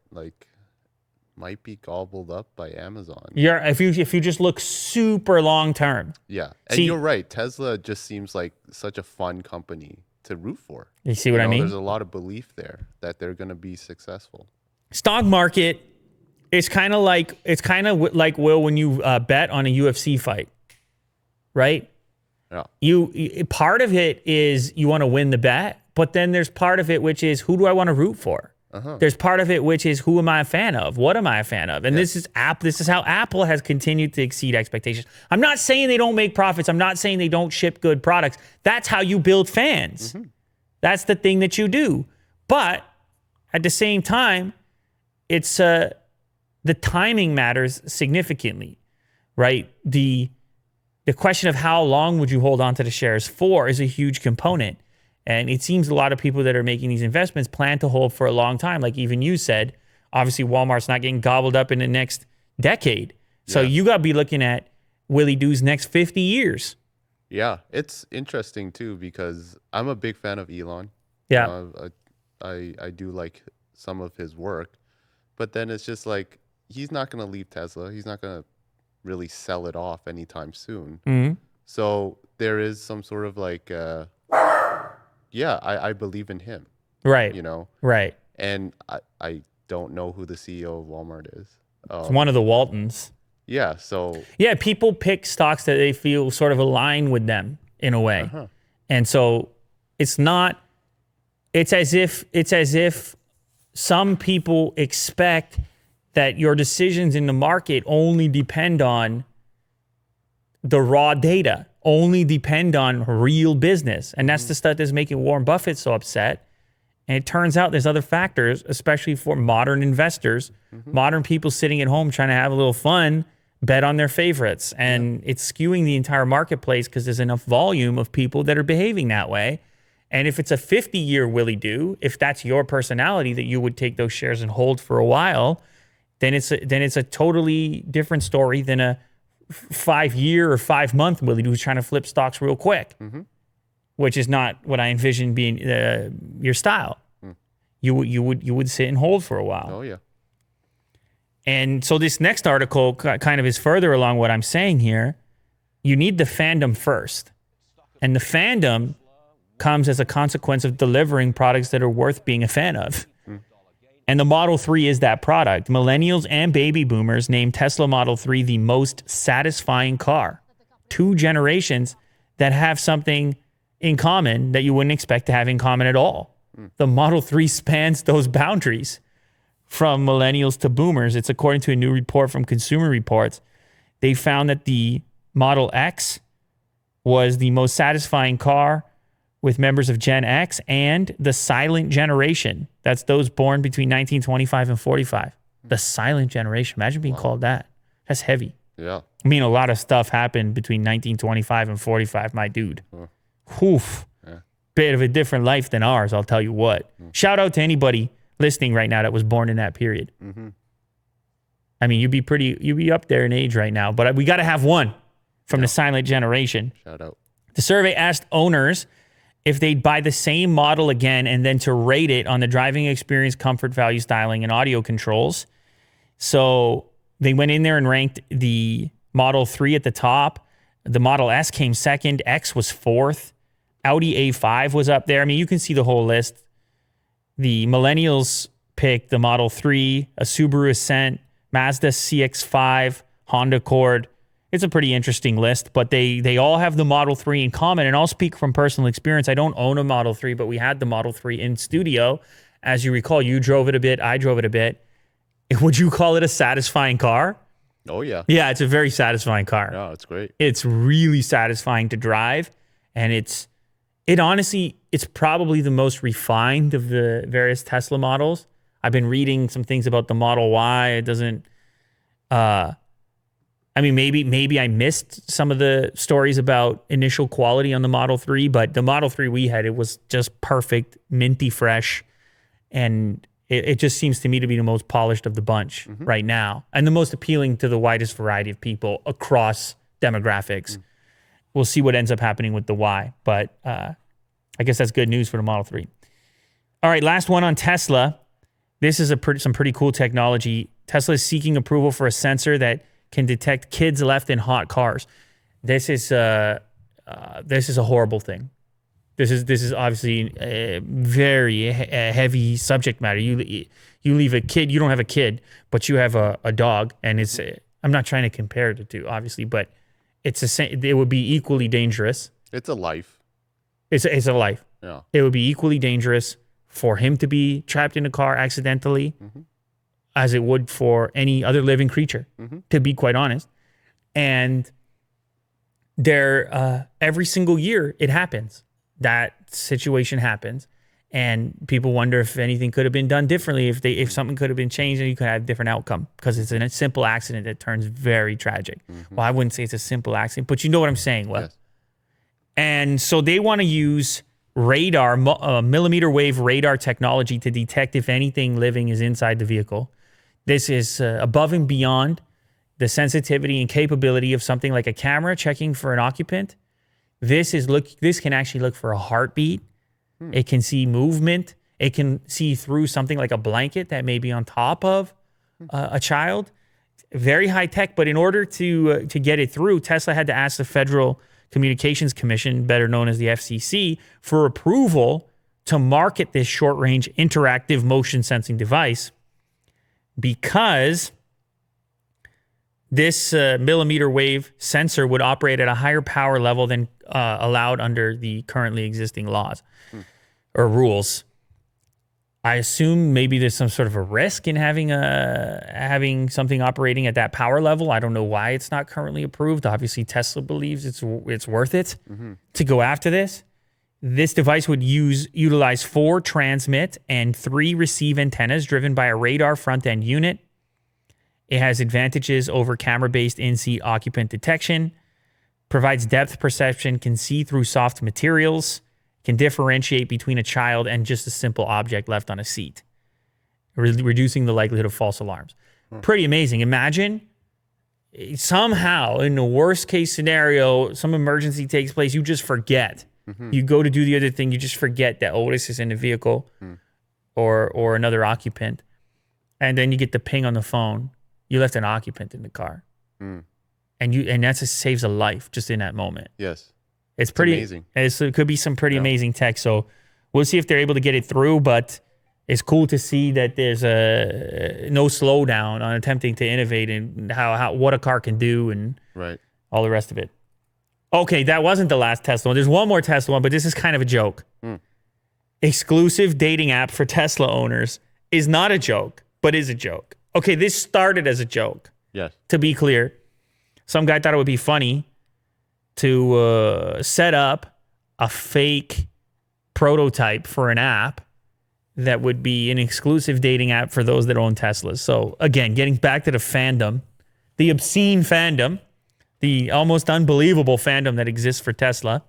might be gobbled up by Amazon.
Yeah, if you just look super long term.
Yeah, and you're right. Tesla just seems like such a fun company to root for.
You see what I mean?
There's a lot of belief there that they're going to be successful.
Stock market, it's kind of like Will, when you bet on a UFC fight, right? Yeah. Part of it is you want to win the bet, but then there's part of it which is, who do I want to root for? There's part of it which is, who am I a fan of? What am I a fan of? And this is how Apple has continued to exceed expectations. I'm not saying they don't make profits. I'm not saying they don't ship good products. That's how you build fans. That's the thing that you do. But at the same time, it's the timing matters significantly, right? The question of how long would you hold on to the shares for is a huge component. And it seems a lot of people that are making these investments plan to hold for a long time. Like even you said, obviously Walmart's not getting gobbled up in the next decade. So you got to be looking at Willie Doo's next 50 years.
Yeah, it's interesting too, because I'm a big fan of Elon.
Yeah.
I do like some of his work, but then it's just like, he's not going to leave Tesla. He's not going to really sell it off anytime soon. So there is some sort of yeah, I believe in him,
Right.
you know,
Right.
and I don't know who the CEO of Walmart is.
It's one of the Waltons.
Yeah, so
Yeah, people pick stocks that they feel sort of align with them in a way. And so it's not it's as if some people expect that your decisions in the market only depend on the raw data, only depend on real business. And that's the stuff that's making Warren Buffett so upset. And it turns out there's other factors, especially for modern investors, modern people sitting at home trying to have a little fun, bet on their favorites. And it's skewing the entire marketplace because there's enough volume of people that are behaving that way. And if it's a 50-year Willie do, if that's your personality that you would take those shares and hold for a while, then it's a totally different story than a 5-year or 5-month Willie do who's trying to flip stocks real quick, which is not what I envision being your style. You would sit and hold for a while.
oh yeah,
And so this next article kind of is further along what I'm saying here. You need the fandom first. And the fandom comes as a consequence of delivering products that are worth being a fan of. And the Model 3 is that product. Millennials and baby boomers named Tesla Model 3 the most satisfying car. 2 generations that have something in common that you wouldn't expect to have in common at all. The Model 3 spans those boundaries from millennials to boomers. It's according to a new report from Consumer Reports. They found that the Model X was the most satisfying car with members of Gen X and the silent generation. That's those born between 1925 and 45. The silent generation. Imagine being called that. That's heavy.
yeah.
I mean, a lot of stuff happened between 1925 and 45, my dude. Oof. Bit of a different life than ours, I'll tell you what. Shout out to anybody listening right now that was born in that period. I mean, you'd be up there in age right now, but we got to have one from the silent generation.
Shout out.
The survey asked owners if they'd buy the same model again and then to rate it on the driving experience, comfort, value, styling, and audio controls. So they went in there and ranked the Model 3 at the top. The Model S came second. X was fourth. Audi A5 was up there. I mean, you can see the whole list. The millennials picked the Model 3, a Subaru Ascent, Mazda CX-5, Honda Accord. It's a pretty interesting list, but they all have the Model 3 in common. And I'll speak from personal experience. I don't own a Model 3, but we had the Model 3 in studio. As you recall, you drove it a bit. I drove it a bit. Would you call it a satisfying car?
Oh yeah.
Yeah, it's a very satisfying car.
Yeah, it's great.
It's really satisfying to drive. And it honestly, it's probably the most refined of the various Tesla models. I've been reading some things about the Model Y. It doesn't, I mean, maybe I missed some of the stories about initial quality on the Model 3, but the Model 3 we had, it was just perfect, minty fresh. And it just seems to me to be the most polished of the bunch right now and the most appealing to the widest variety of people across demographics. We'll see what ends up happening with the Y, but I guess that's good news for the Model 3. All right, last one on Tesla. This is some pretty cool technology. Tesla is seeking approval for a sensor that can detect kids left in hot cars. This is a horrible thing. This is obviously a very heavy subject matter. You leave a kid. You don't have a kid, but you have a dog, and it's. I'm not trying to compare the two, obviously, but it would be equally dangerous.
It's a life.
It's a life.
Yeah.
It would be equally dangerous for him to be trapped in a car accidentally as it would for any other living creature, to be quite honest. And every single year it happens. That situation happens. And people wonder if anything could have been done differently, if something could have been changed and you could have a different outcome, because it's a simple accident that turns very tragic. Well, I wouldn't say it's a simple accident, but you know what I'm saying, Will.
Yes.
And so they want to use radar, millimeter wave radar technology to detect if anything living is inside the vehicle. This is above and beyond the sensitivity and capability of something like a camera checking for an occupant. This can actually look for a heartbeat. It can see movement. It can see through something like a blanket that may be on top of a child. Very high tech, but in order to get it through, Tesla had to ask the Federal Communications Commission, better known as the FCC, for approval to market this short-range interactive motion sensing device because this millimeter wave sensor would operate at a higher power level than allowed under the currently existing laws or rules. I assume maybe there's some sort of a risk in having something operating at that power level. I don't know why it's not currently approved. Obviously, Tesla believes it's worth it to go after this. This device would utilize 4 transmit and 3 receive antennas driven by a radar front-end unit. It has advantages over camera-based in-seat occupant detection, provides depth perception, can see through soft materials, can differentiate between a child and just a simple object left on a seat, reducing the likelihood of false alarms. Pretty amazing. Imagine somehow in the worst case scenario, some emergency takes place, you just forget. You go to do the other thing, you just forget that Otis is in the vehicle or another occupant. And then you get the ping on the phone. You left an occupant in the car. And that just saves a life just in that moment.
Yes.
It's pretty
amazing.
It could be some pretty amazing tech. So we'll see if they're able to get it through, but it's cool to see that there's no slowdown on attempting to innovate and what a car can do and all the rest of it. Okay, that wasn't the last Tesla one. There's one more Tesla one, but this is kind of a joke. Exclusive dating app for Tesla owners is not a joke, but is a joke. Okay, this started as a joke.
Yes.
To be clear, some guy thought it would be funny to set up a fake prototype for an app that would be an exclusive dating app for those that own Teslas. So again, getting back to the fandom, the obscene fandom, the almost unbelievable fandom that exists for Tesla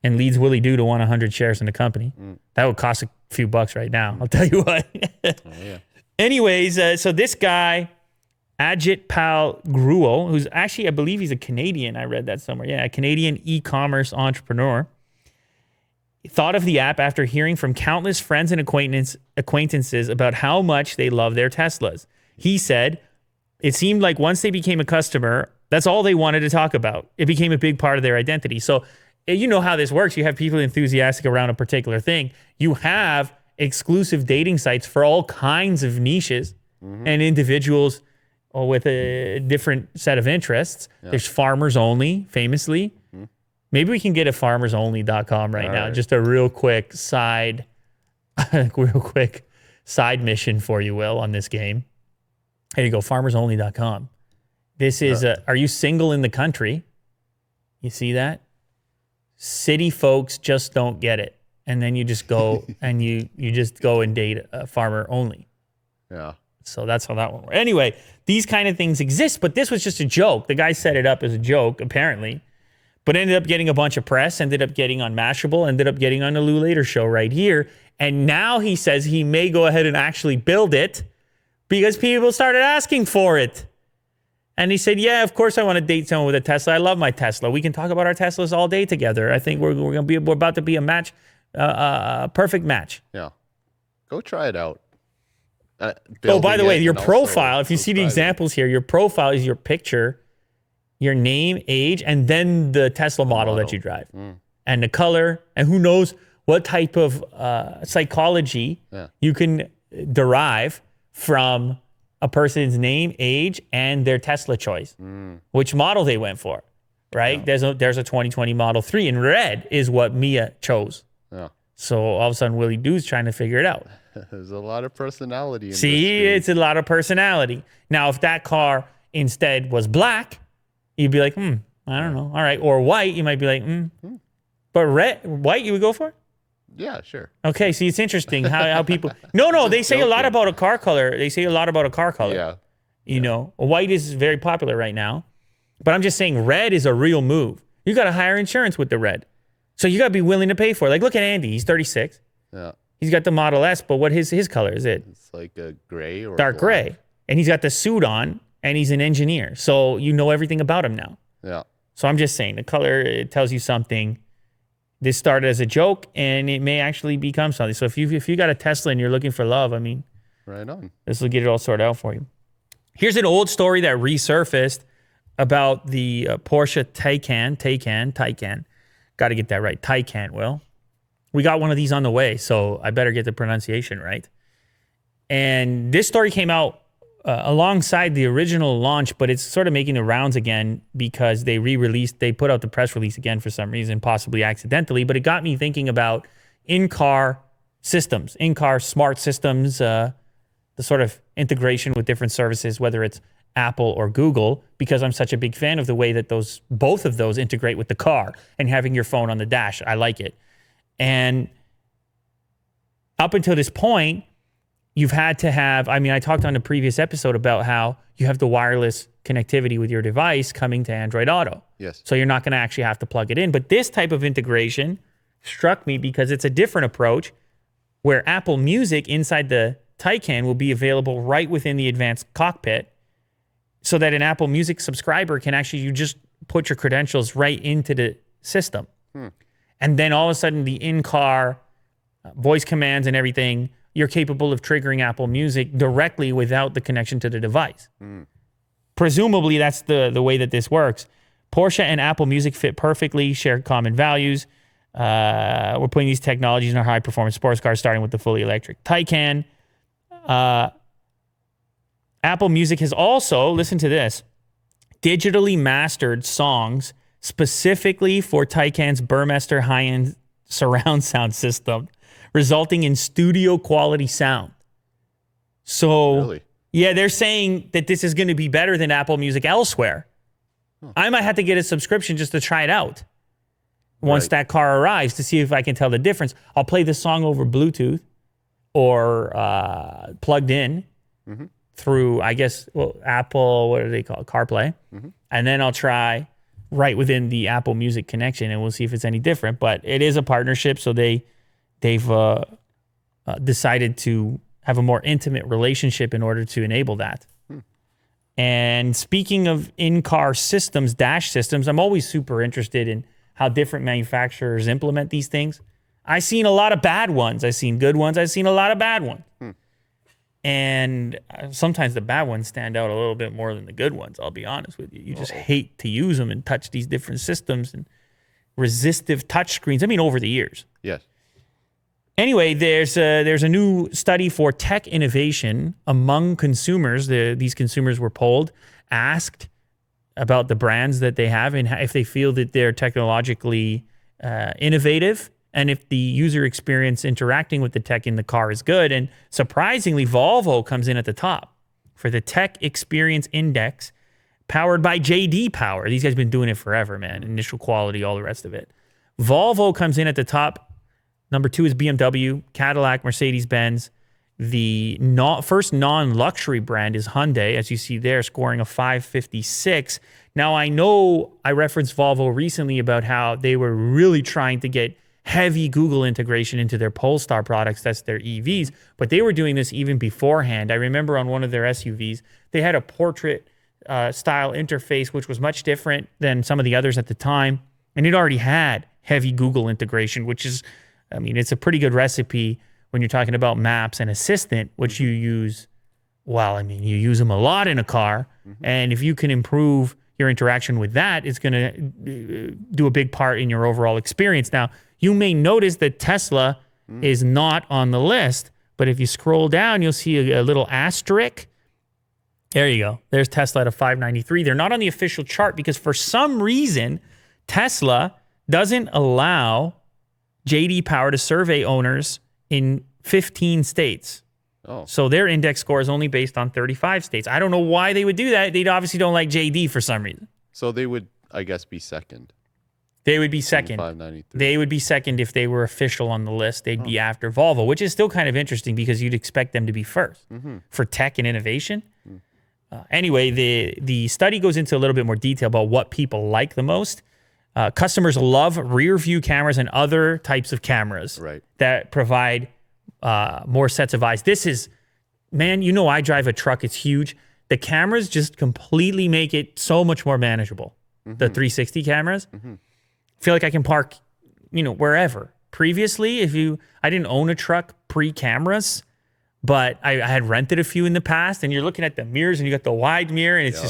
and leads Willie Doo to want 100 shares in the company. That would cost a few bucks right now. I'll tell you what. Anyways, so this guy, Ajit Pal Gruel, who's actually, I believe he's a Canadian. I read that somewhere. Yeah, a Canadian e-commerce entrepreneur. Thought of the app after hearing from countless friends and acquaintances about how much they love their Teslas. He said, it seemed like once they became a customer, that's all they wanted to talk about. It became a big part of their identity. So you know how this works. You have people enthusiastic around a particular thing. You have exclusive dating sites for all kinds of niches and individuals with a different set of interests. There's farmers only, famously. Maybe we can get a farmersonly.com right now. Just a real quick side mission for you, Will, on this game. Here you go, farmersonly.com. This is, are you single in the country? You see that? City folks just don't get it. And then you just go and you just go and date a farmer only.
Yeah.
So that's how that one works. Anyway, these kind of things exist, but this was just a joke. The guy set it up as a joke, apparently, but ended up getting a bunch of press, ended up getting on Mashable, ended up getting on the Lou Later show right here. And now he says he may go ahead and actually build it because people started asking for it. And he said, yeah, of course I want to date someone with a Tesla. I love my Tesla. We can talk about our Teslas all day together. I think we're about to be a match, a perfect match.
Yeah. Go try it out.
Oh, by the way, your profile, if you see the examples here, your profile is your picture, your name, age, and then the Tesla model that you drive. And the color, and who knows what type of psychology you can derive from a person's name, age, and their Tesla choice, which model they went for, right? There's a 2020 Model 3, and red is what Mia chose. So all of a sudden, Willie Doo's trying to figure it out.
There's a lot of personality in this.
See, it's a lot of personality. Now, if that car instead was black, you'd be like, I don't know. All right. Or white, you might be like, But white, you would go for?
Yeah, sure.
Okay, see, it's interesting how people... No, they say a lot about a car color.
Yeah.
You know, white is very popular right now. But I'm just saying red is a real move. You got to hire insurance with the red. So you got to be willing to pay for it. Like, look at Andy. He's 36.
Yeah.
He's got the Model S, but what his color is it?
It's like a gray or
dark gray. And he's got the suit on, and he's an engineer. So you know everything about him now.
Yeah.
So I'm just saying, the color, it tells you something. This started as a joke, and it may actually become something. So if you got a Tesla and you're looking for love, I mean,
right on.
This will get it all sorted out for you. Here's an old story that resurfaced about the Porsche Taycan. Got to get that right. Taycan, Will. We got one of these on the way, so I better get the pronunciation right. And this story came out alongside the original launch, but it's sort of making the rounds again because they put out the press release again for some reason, possibly accidentally, but it got me thinking about in-car systems, in-car smart systems, the sort of integration with different services, whether it's Apple or Google, because I'm such a big fan of the way that both of those integrate with the car and having your phone on the dash. I like it. And up until this point, you've had to have, I talked on a previous episode about how you have the wireless connectivity with your device coming to Android Auto.
Yes.
So you're not going to actually have to plug it in. But this type of integration struck me because it's a different approach where Apple Music inside the Taycan will be available right within the advanced cockpit so that an Apple Music subscriber can actually, you just put your credentials right into the system. And then all of a sudden the in-car voice commands and everything, you're capable of triggering Apple Music directly without the connection to the device. Presumably, that's the way that this works. Porsche and Apple Music fit perfectly, share common values. We're putting these technologies in our high-performance sports cars, starting with the fully electric Taycan. Apple Music has also, listen to this, digitally mastered songs specifically for Taycan's Burmester high-end surround sound system, resulting in studio quality sound. So,
Really?
Yeah, they're saying that this is going to be better than Apple Music elsewhere. I might have to get a subscription just to try it out once that car arrives to see if I can tell the difference. I'll play the song over Bluetooth or plugged in through, I guess, Apple, what do they call it? CarPlay. And then I'll try right within the Apple Music connection and we'll see if it's any different. But it is a partnership, so they've decided to have a more intimate relationship in order to enable that. And speaking of in-car systems, dash systems, I'm always super interested in how different manufacturers implement these things. I've seen a lot of bad ones. I've seen good ones. I've seen a lot of bad ones. And sometimes the bad ones stand out a little bit more than the good ones, I'll be honest with you. You just hate to use them and touch these different systems and resistive touch screens. Over the years.
Yes.
Anyway, there's a new study for tech innovation among consumers. These consumers were polled, asked about the brands that they have and if they feel that they're technologically innovative and if the user experience interacting with the tech in the car is good. And surprisingly, Volvo comes in at the top for the Tech Experience Index, powered by J.D. Power. These guys have been doing it forever, man. Initial quality, all the rest of it. Volvo comes in at the top. Number 2 is BMW, Cadillac, Mercedes-Benz. The first non-luxury brand is Hyundai, as you see there, scoring a 556. Now, I know I referenced Volvo recently about how they were really trying to get heavy Google integration into their Polestar products, that's their EVs, but they were doing this even beforehand. I remember on one of their SUVs, they had a portrait style interface, which was much different than some of the others at the time, and it already had heavy Google integration, which is, it's a pretty good recipe when you're talking about Maps and Assistant, which you use, you use them a lot in a car, and if you can improve your interaction with that, it's going to do a big part in your overall experience. Now, you may notice that Tesla is not on the list, but if you scroll down, you'll see a little asterisk. There you go. There's Tesla at a 593. They're not on the official chart because for some reason, Tesla doesn't allow J.D. Power to survey owners in 15 states. So their index score is only based on 35 states. I don't know why they would do that. They obviously don't like J.D. for some reason.
So they would, I guess, be second.
They would be second.
593.
They would be second if they were official on the list. They'd be after Volvo, which is still kind of interesting because you'd expect them to be first for tech and innovation. Anyway, the study goes into a little bit more detail about what people like the most. Customers love rear view cameras and other types of cameras that provide more sets of eyes. This is, man, I drive a truck. It's huge. The cameras just completely make it so much more manageable. The 360 cameras. I feel like I can park, wherever. Previously, I didn't own a truck pre-cameras, but I had rented a few in the past, and you're looking at the mirrors, and you got the wide mirror, and it's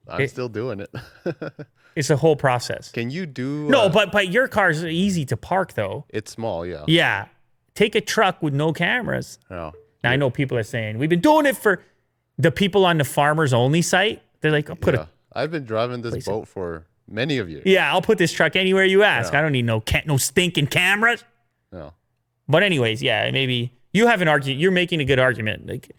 I'm still doing it.
It's a whole process.
Can you do?
No, but your car's easy to park though.
It's small, yeah.
Yeah. Take a truck with no cameras.
Yeah.
Now, I know people are saying, we've been doing it for the people on the farmers only site. They're like, I'll put
I've been driving this boat for many of years.
Yeah, I'll put this truck anywhere you ask.
Yeah.
I don't need no stinking cameras.
No.
But anyways, yeah, maybe you have an argument. You're making a good argument. Like,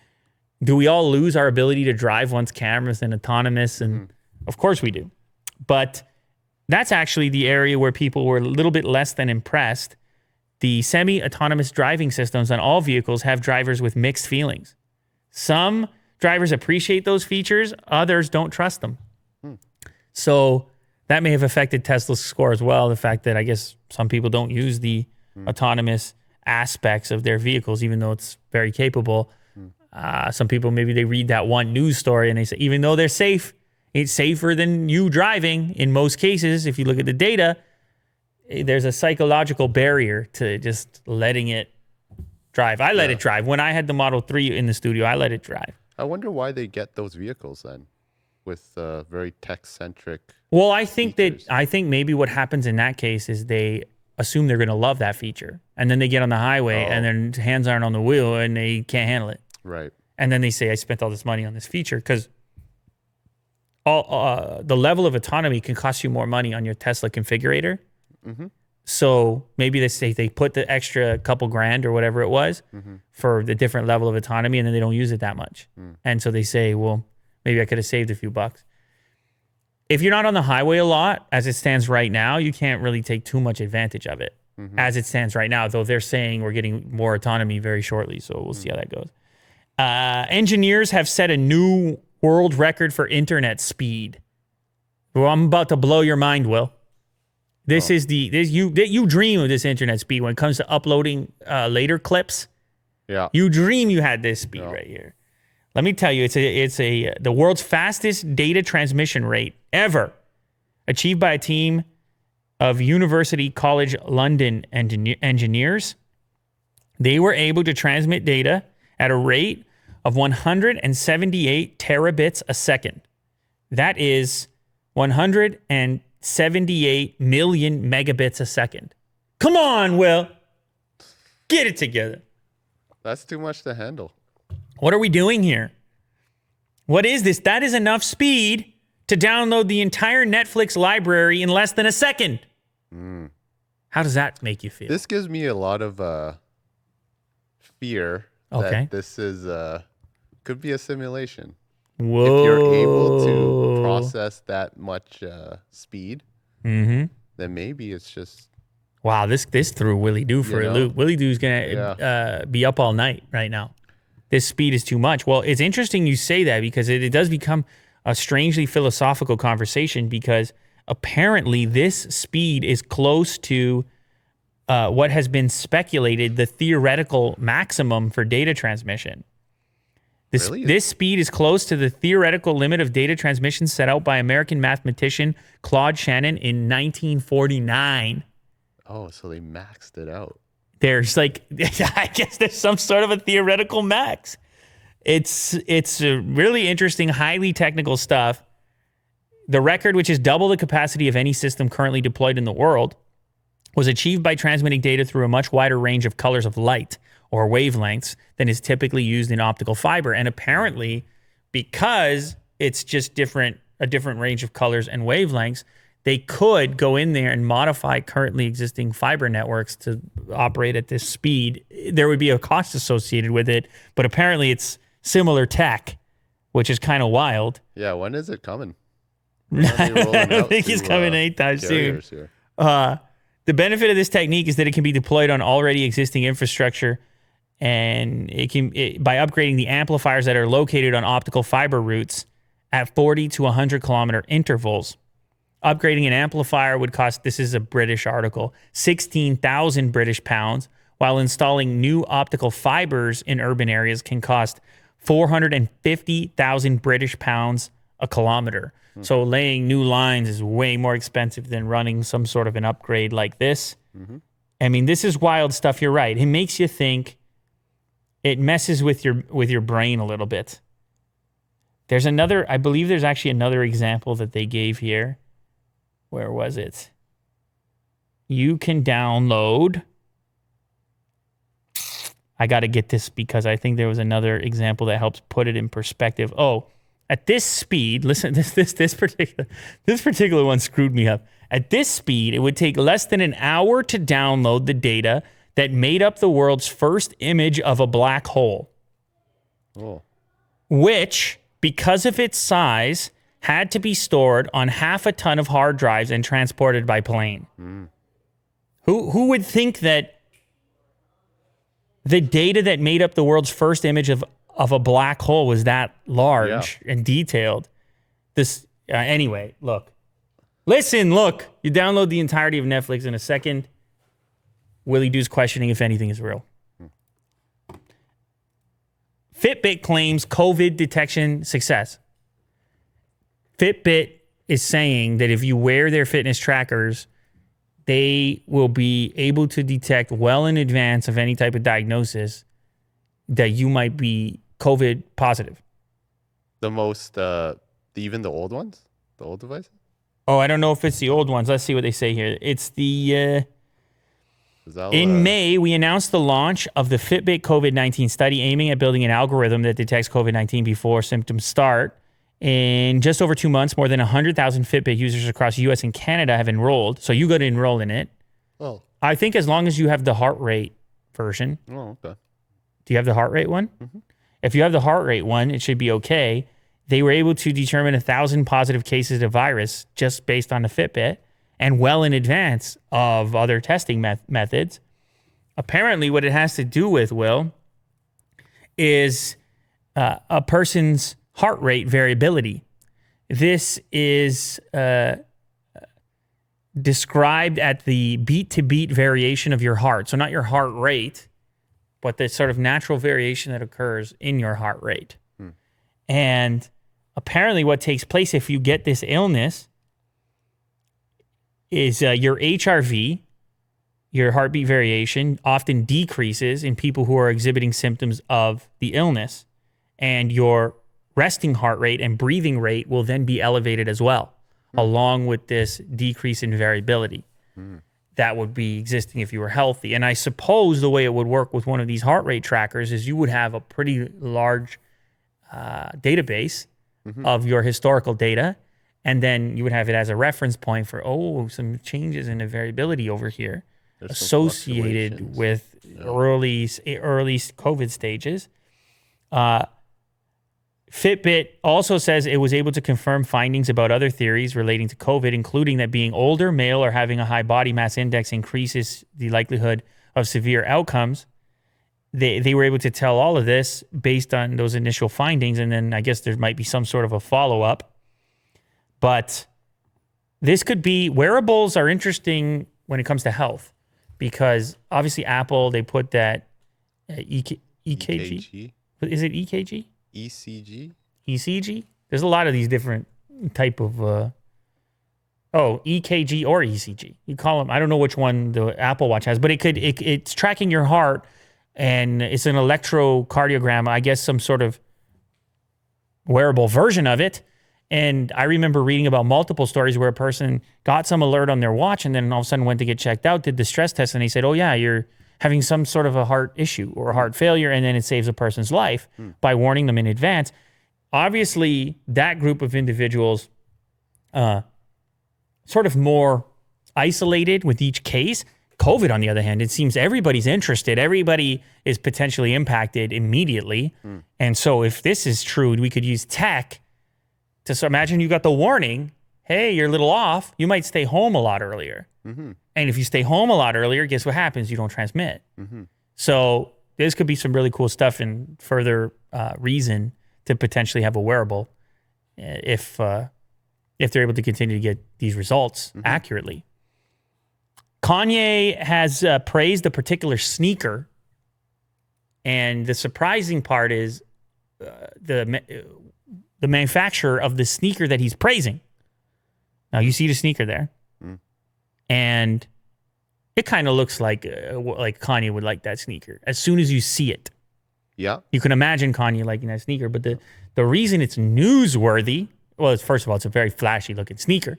do we all lose our ability to drive once cameras and autonomous? And of course we do. But that's actually the area where people were a little bit less than impressed. The semi-autonomous driving systems on all vehicles have drivers with mixed feelings. Some drivers appreciate those features, others don't trust them. So that may have affected Tesla's score as well. The fact that I guess some people don't use the autonomous aspects of their vehicles, even though it's very capable. Some people, maybe they read that one news story and they say, even though they're safe, it's safer than you driving. In most cases, if you look at the data, there's a psychological barrier to just letting it drive. I let it drive. When I had the Model 3 in the studio, I let it drive.
I wonder why they get those vehicles then, with very tech-centric.
Well, I think
features.
maybe what happens in that case is they assume they're going to love that feature, and then they get on the highway and their hands aren't on the wheel and they can't handle it.
Right.
And then they say, I spent all this money on this feature because the level of autonomy can cost you more money on your Tesla configurator. So maybe they say they put the extra couple grand or whatever it was for the different level of autonomy, and then they don't use it that much. And so they say, well, maybe I could have saved a few bucks. If you're not on the highway a lot, as it stands right now, you can't really take too much advantage of it. As it stands right now, though they're saying we're getting more autonomy very shortly, so we'll see how that goes. Engineers have set a new world record for internet speed. Well, I'm about to blow your mind, Will. This is you dream of this internet speed when it comes to uploading later clips.
Yeah.
You dream you had this speed right here. Let me tell you, it's the world's fastest data transmission rate ever, achieved by a team of University College London engineers. They were able to transmit data at a rate of 178 terabits a second. That is 178 million megabits a second. Come on, Will. Get it together.
That's too much to handle.
What are we doing here? What is this? That is enough speed to download the entire Netflix library in less than a second. How does that make you feel?
This gives me a lot of fear that this is could be a simulation.
Whoa.
If you're able to process that much speed, then maybe it's just...
Wow, this threw Willie Doo for a loop. Willie Doo's going to be up all night right now. This speed is too much. Well, it's interesting you say that because it does become a strangely philosophical conversation because apparently this speed is close to what has been speculated, the theoretical maximum for data transmission. This speed is close to the theoretical limit of data transmission set out by American mathematician Claude Shannon in 1949.
Oh, so they maxed it out.
There's I guess there's some sort of a theoretical max. It's really interesting, highly technical stuff. The record, which is double the capacity of any system currently deployed in the world, was achieved by transmitting data through a much wider range of colors of light or wavelengths than is typically used in optical fiber. And apparently, because it's just a different range of colors and wavelengths, they could go in there and modify currently existing fiber networks to operate at this speed. There would be a cost associated with it, but apparently it's similar tech, which is kind of wild.
Yeah, when is it coming?
I don't think it's coming anytime soon. The benefit of this technique is that it can be deployed on already existing infrastructure, and by upgrading the amplifiers that are located on optical fiber routes at 40 to 100 kilometer intervals. Upgrading an amplifier would cost, this is a British article, 16,000 British pounds, while installing new optical fibers in urban areas can cost 450,000 British pounds a kilometer. So laying new lines is way more expensive than running some sort of an upgrade like this. I mean, this is wild stuff. You're right. It makes you think. It messes with your brain a little bit. There's another, I believe there's actually another example that they gave here. Where was it? You can download. I got to get this because I think there was another example that helps put it in perspective. Oh, at this speed, listen, this particular one screwed me up. At this speed, it would take less than an hour to download the data that made up the world's first image of a black hole.
Oh.
Which, because of its size, had to be stored on half a ton of hard drives and transported by plane. Who would think that the data that made up the world's first image of a black hole was that large and detailed? This anyway, look. Listen, look. You download the entirety of Netflix in a second. Willie Doo's questioning if anything is real. Fitbit claims COVID detection success. Fitbit is saying that if you wear their fitness trackers, they will be able to detect well in advance of any type of diagnosis that you might be COVID positive.
The most, even the old ones? The old devices?
Oh, I don't know if it's the old ones. Let's see what they say here. It's the... In May, we announced the launch of the Fitbit COVID-19 study aiming at building an algorithm that detects COVID-19 before symptoms start. In just over 2 months, more than 100,000 Fitbit users across the U.S. and Canada have enrolled. So you got to enroll in it.
Oh.
I think as long as you have the heart rate version.
Oh, okay.
Do you have the heart rate one? Mm-hmm. If you have the heart rate one, it should be okay. They were able to determine 1,000 positive cases of virus just based on the Fitbit and well in advance of other testing methods. Apparently, what it has to do with, Will, is a person's heart rate variability. This is described at the beat-to-beat variation of your heart. So not your heart rate, but the sort of natural variation that occurs in your heart rate. And apparently what takes place if you get this illness is your HRV, your heartbeat variation, often decreases in people who are exhibiting symptoms of the illness. And your resting heart rate and breathing rate will then be elevated as well, along with this decrease in variability. That would be existing if you were healthy. And I suppose the way it would work with one of these heart rate trackers is you would have a pretty large database of your historical data, and then you would have it as a reference point for, some changes in the variability over here associated with early COVID stages. Fitbit also says it was able to confirm findings about other theories relating to COVID, including that being older, male, or having a high body mass index increases the likelihood of severe outcomes. They were able to tell all of this based on those initial findings, and then I guess there might be some sort of a follow-up. But this could be, wearables are interesting when it comes to health, because obviously Apple, they put that EKG. Is it EKG?
ECG?
ECG? There's a lot of these different type of, EKG or ECG. You call them, I don't know which one the Apple Watch has, but it's tracking your heart, and it's an electrocardiogram, I guess some sort of wearable version of it. And I remember reading about multiple stories where a person got some alert on their watch and then all of a sudden went to get checked out, did the stress test, and they said, oh yeah, you're having some sort of a heart issue or a heart failure, and then it saves a person's life by warning them in advance. Obviously, that group of individuals sort of more isolated with each case. COVID, on the other hand, it seems everybody's interested. Everybody is potentially impacted immediately. And so if this is true, we could use tech to, so imagine you got the warning, hey, you're a little off, you might stay home a lot earlier. And if you stay home a lot earlier, guess what happens? You don't transmit. So this could be some really cool stuff and further reason to potentially have a wearable if they're able to continue to get these results accurately. Kanye has praised a particular sneaker, and the surprising part is the manufacturer of the sneaker that he's praising. Now, you see the sneaker there, and it kind of looks like Kanye would like that sneaker as soon as you see it.
Yeah.
You can imagine Kanye liking that sneaker, but the The reason it's newsworthy, well, first of all, it's a very flashy looking sneaker,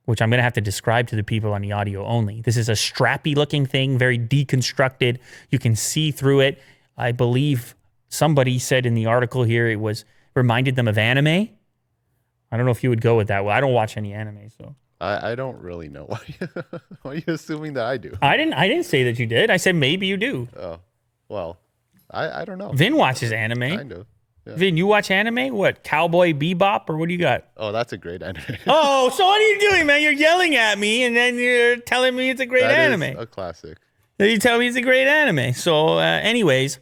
which I'm going to have to describe to the people on the audio only. This is a strappy looking thing, very deconstructed. You can see through it. I believe somebody said in the article here it reminded them of anime. I don't know if you would go with that. Well, I don't watch any anime, so.
I don't really know. Why are you assuming that I do?
I didn't say that you did. I said maybe you do.
Oh, well, I don't know.
Vin watches anime.
Kind of. Yeah.
Vin, you watch anime? What, Cowboy Bebop, or what do you got?
Oh, that's a great anime.
Oh, so what are you doing, man? You're yelling at me, and then you're telling me it's a great anime.
That is a classic.
Then you tell me it's a great anime. So, anyways,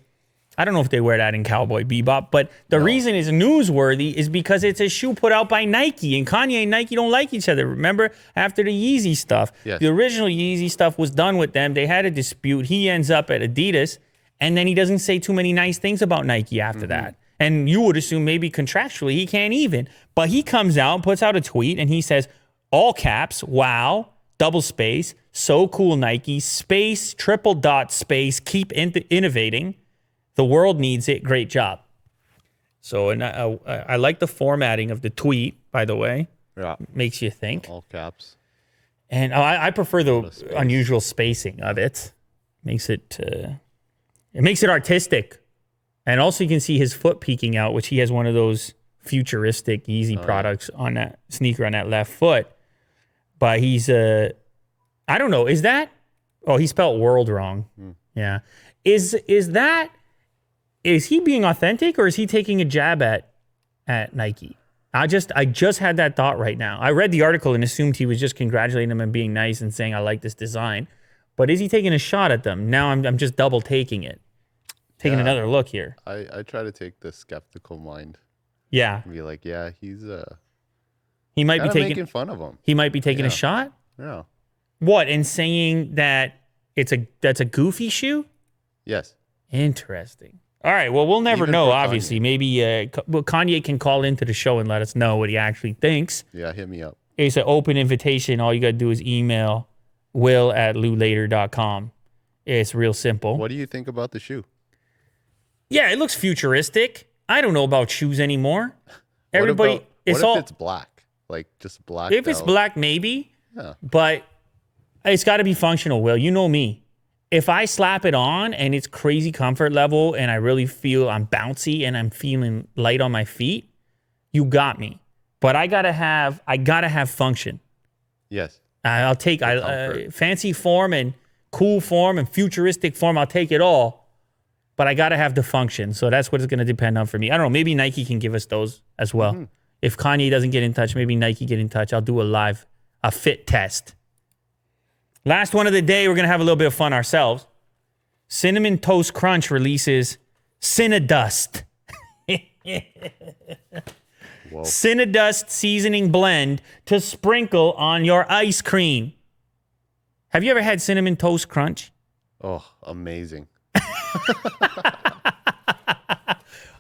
I don't know if they wear that in Cowboy Bebop, but the reason it's newsworthy is because it's a shoe put out by Nike, and Kanye and Nike don't like each other. Remember, after the Yeezy stuff, the original Yeezy stuff was done with them. They had a dispute. He ends up at Adidas, and then he doesn't say too many nice things about Nike after that. And you would assume maybe contractually he can't even. But he comes out and puts out a tweet, and he says, all caps, wow, double space, so cool Nike, space, triple dot space, keep innovating. The world needs it. Great job. So, and I like the formatting of the tweet, by the way.
Yeah.
Makes you think.
All caps.
And I prefer the unusual spacing of it. Makes it artistic. And also you can see his foot peeking out, which he has one of those futuristic Yeezy products on that sneaker on that left foot. But he's, I don't know, is that, oh, he spelled world wrong. Yeah. Is he being authentic, or is he taking a jab at Nike? I just had that thought right now. I read the article and assumed he was just congratulating them and being nice and saying, I like this design. But is he taking a shot at them? Now I'm just double taking it. Taking another look here.
I try to take the skeptical mind.
Yeah.
And be like, yeah, he
might be
making fun of him.
He might be taking a shot?
Yeah.
What, in saying that that's a goofy shoe?
Yes.
Interesting. All right, well, we'll never
Even
know,
for
obviously.
Kanye.
Maybe Kanye can call into the show and let us know what he actually thinks.
Yeah, hit me up.
It's an open invitation. All you got to do is email will@loulater.com. It's real simple.
What do you think about the shoe?
Yeah, it looks futuristic. I don't know about shoes anymore.
What if it's black? Like just black?
If it's black, maybe.
Yeah.
But it's got to be functional, Will. You know me. If I slap it on and it's crazy comfort level and I really feel I'm bouncy and I'm feeling light on my feet, you got me. But I gotta have function.
Yes.
I'll take fancy form and cool form and futuristic form. I'll take it all. But I gotta have the function. So that's what it's gonna depend on for me. I don't know. Maybe Nike can give us those as well. If Kanye doesn't get in touch, maybe Nike get in touch. I'll do a fit test. Last one of the day, we're going to have a little bit of fun ourselves. Cinnamon Toast Crunch releases Cinnadust. Cinnadust seasoning blend to sprinkle on your ice cream. Have you ever had Cinnamon Toast Crunch?
Oh, amazing.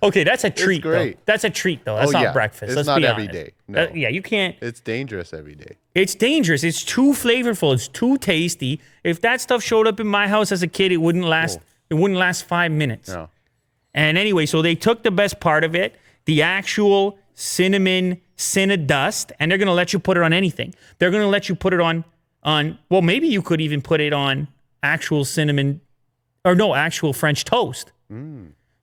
Okay, that's a treat,
great.
though. That's a treat, though. That's not breakfast.
It's
Let's be
not every
honest.
day. No.
Yeah, you can't.
It's dangerous every day.
It's dangerous. It's too flavorful. It's too tasty. If that stuff showed up in my house as a kid, it wouldn't last. It wouldn't last 5 minutes.
No.
And anyway, so they took the best part of it, the actual cinnamon Cinnadust, and they're going to let you put it on anything. They're going to let you put it on. Well, maybe you could even put it on actual cinnamon, or no, actual French toast.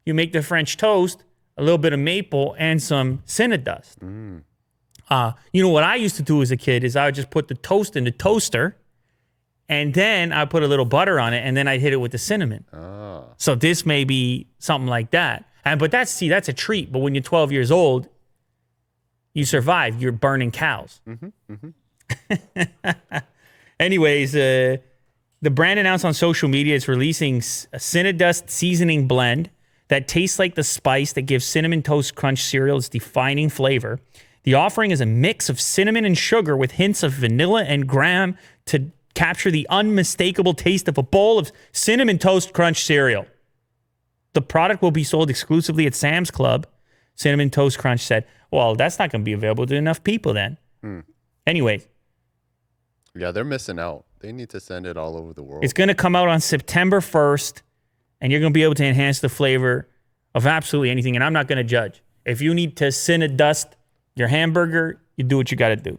You make the French toast, a little bit of maple, and some Cinnadust. You know what I used to do as a kid is I would just put the toast in the toaster, and then I put a little butter on it, and then I'd hit it with the cinnamon. So this may be something like that. But that's a treat. But when you're 12 years old, you survive. You're burning cows. Anyways, the brand announced on social media it's releasing a Cinnadust seasoning blend that tastes like the spice that gives Cinnamon Toast Crunch cereal its defining flavor. The offering is a mix of cinnamon and sugar with hints of vanilla and graham to capture the unmistakable taste of a bowl of Cinnamon Toast Crunch cereal. The product will be sold exclusively at Sam's Club. Cinnamon Toast Crunch said, well, that's not going to be available to enough people then. Anyway.
Yeah, they're missing out. They need to send it all over the world.
It's going to come out on September 1st, and you're going to be able to enhance the flavor of absolutely anything, and I'm not going to judge. If you need to Cinedust your hamburger, you do what you got to do.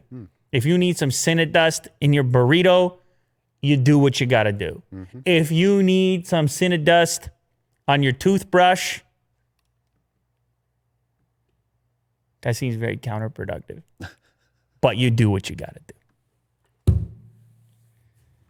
If you need some Cinedust in your burrito, you do what you got to do. If you need some Cinedust on your toothbrush, that seems very counterproductive. But you do what you got to do.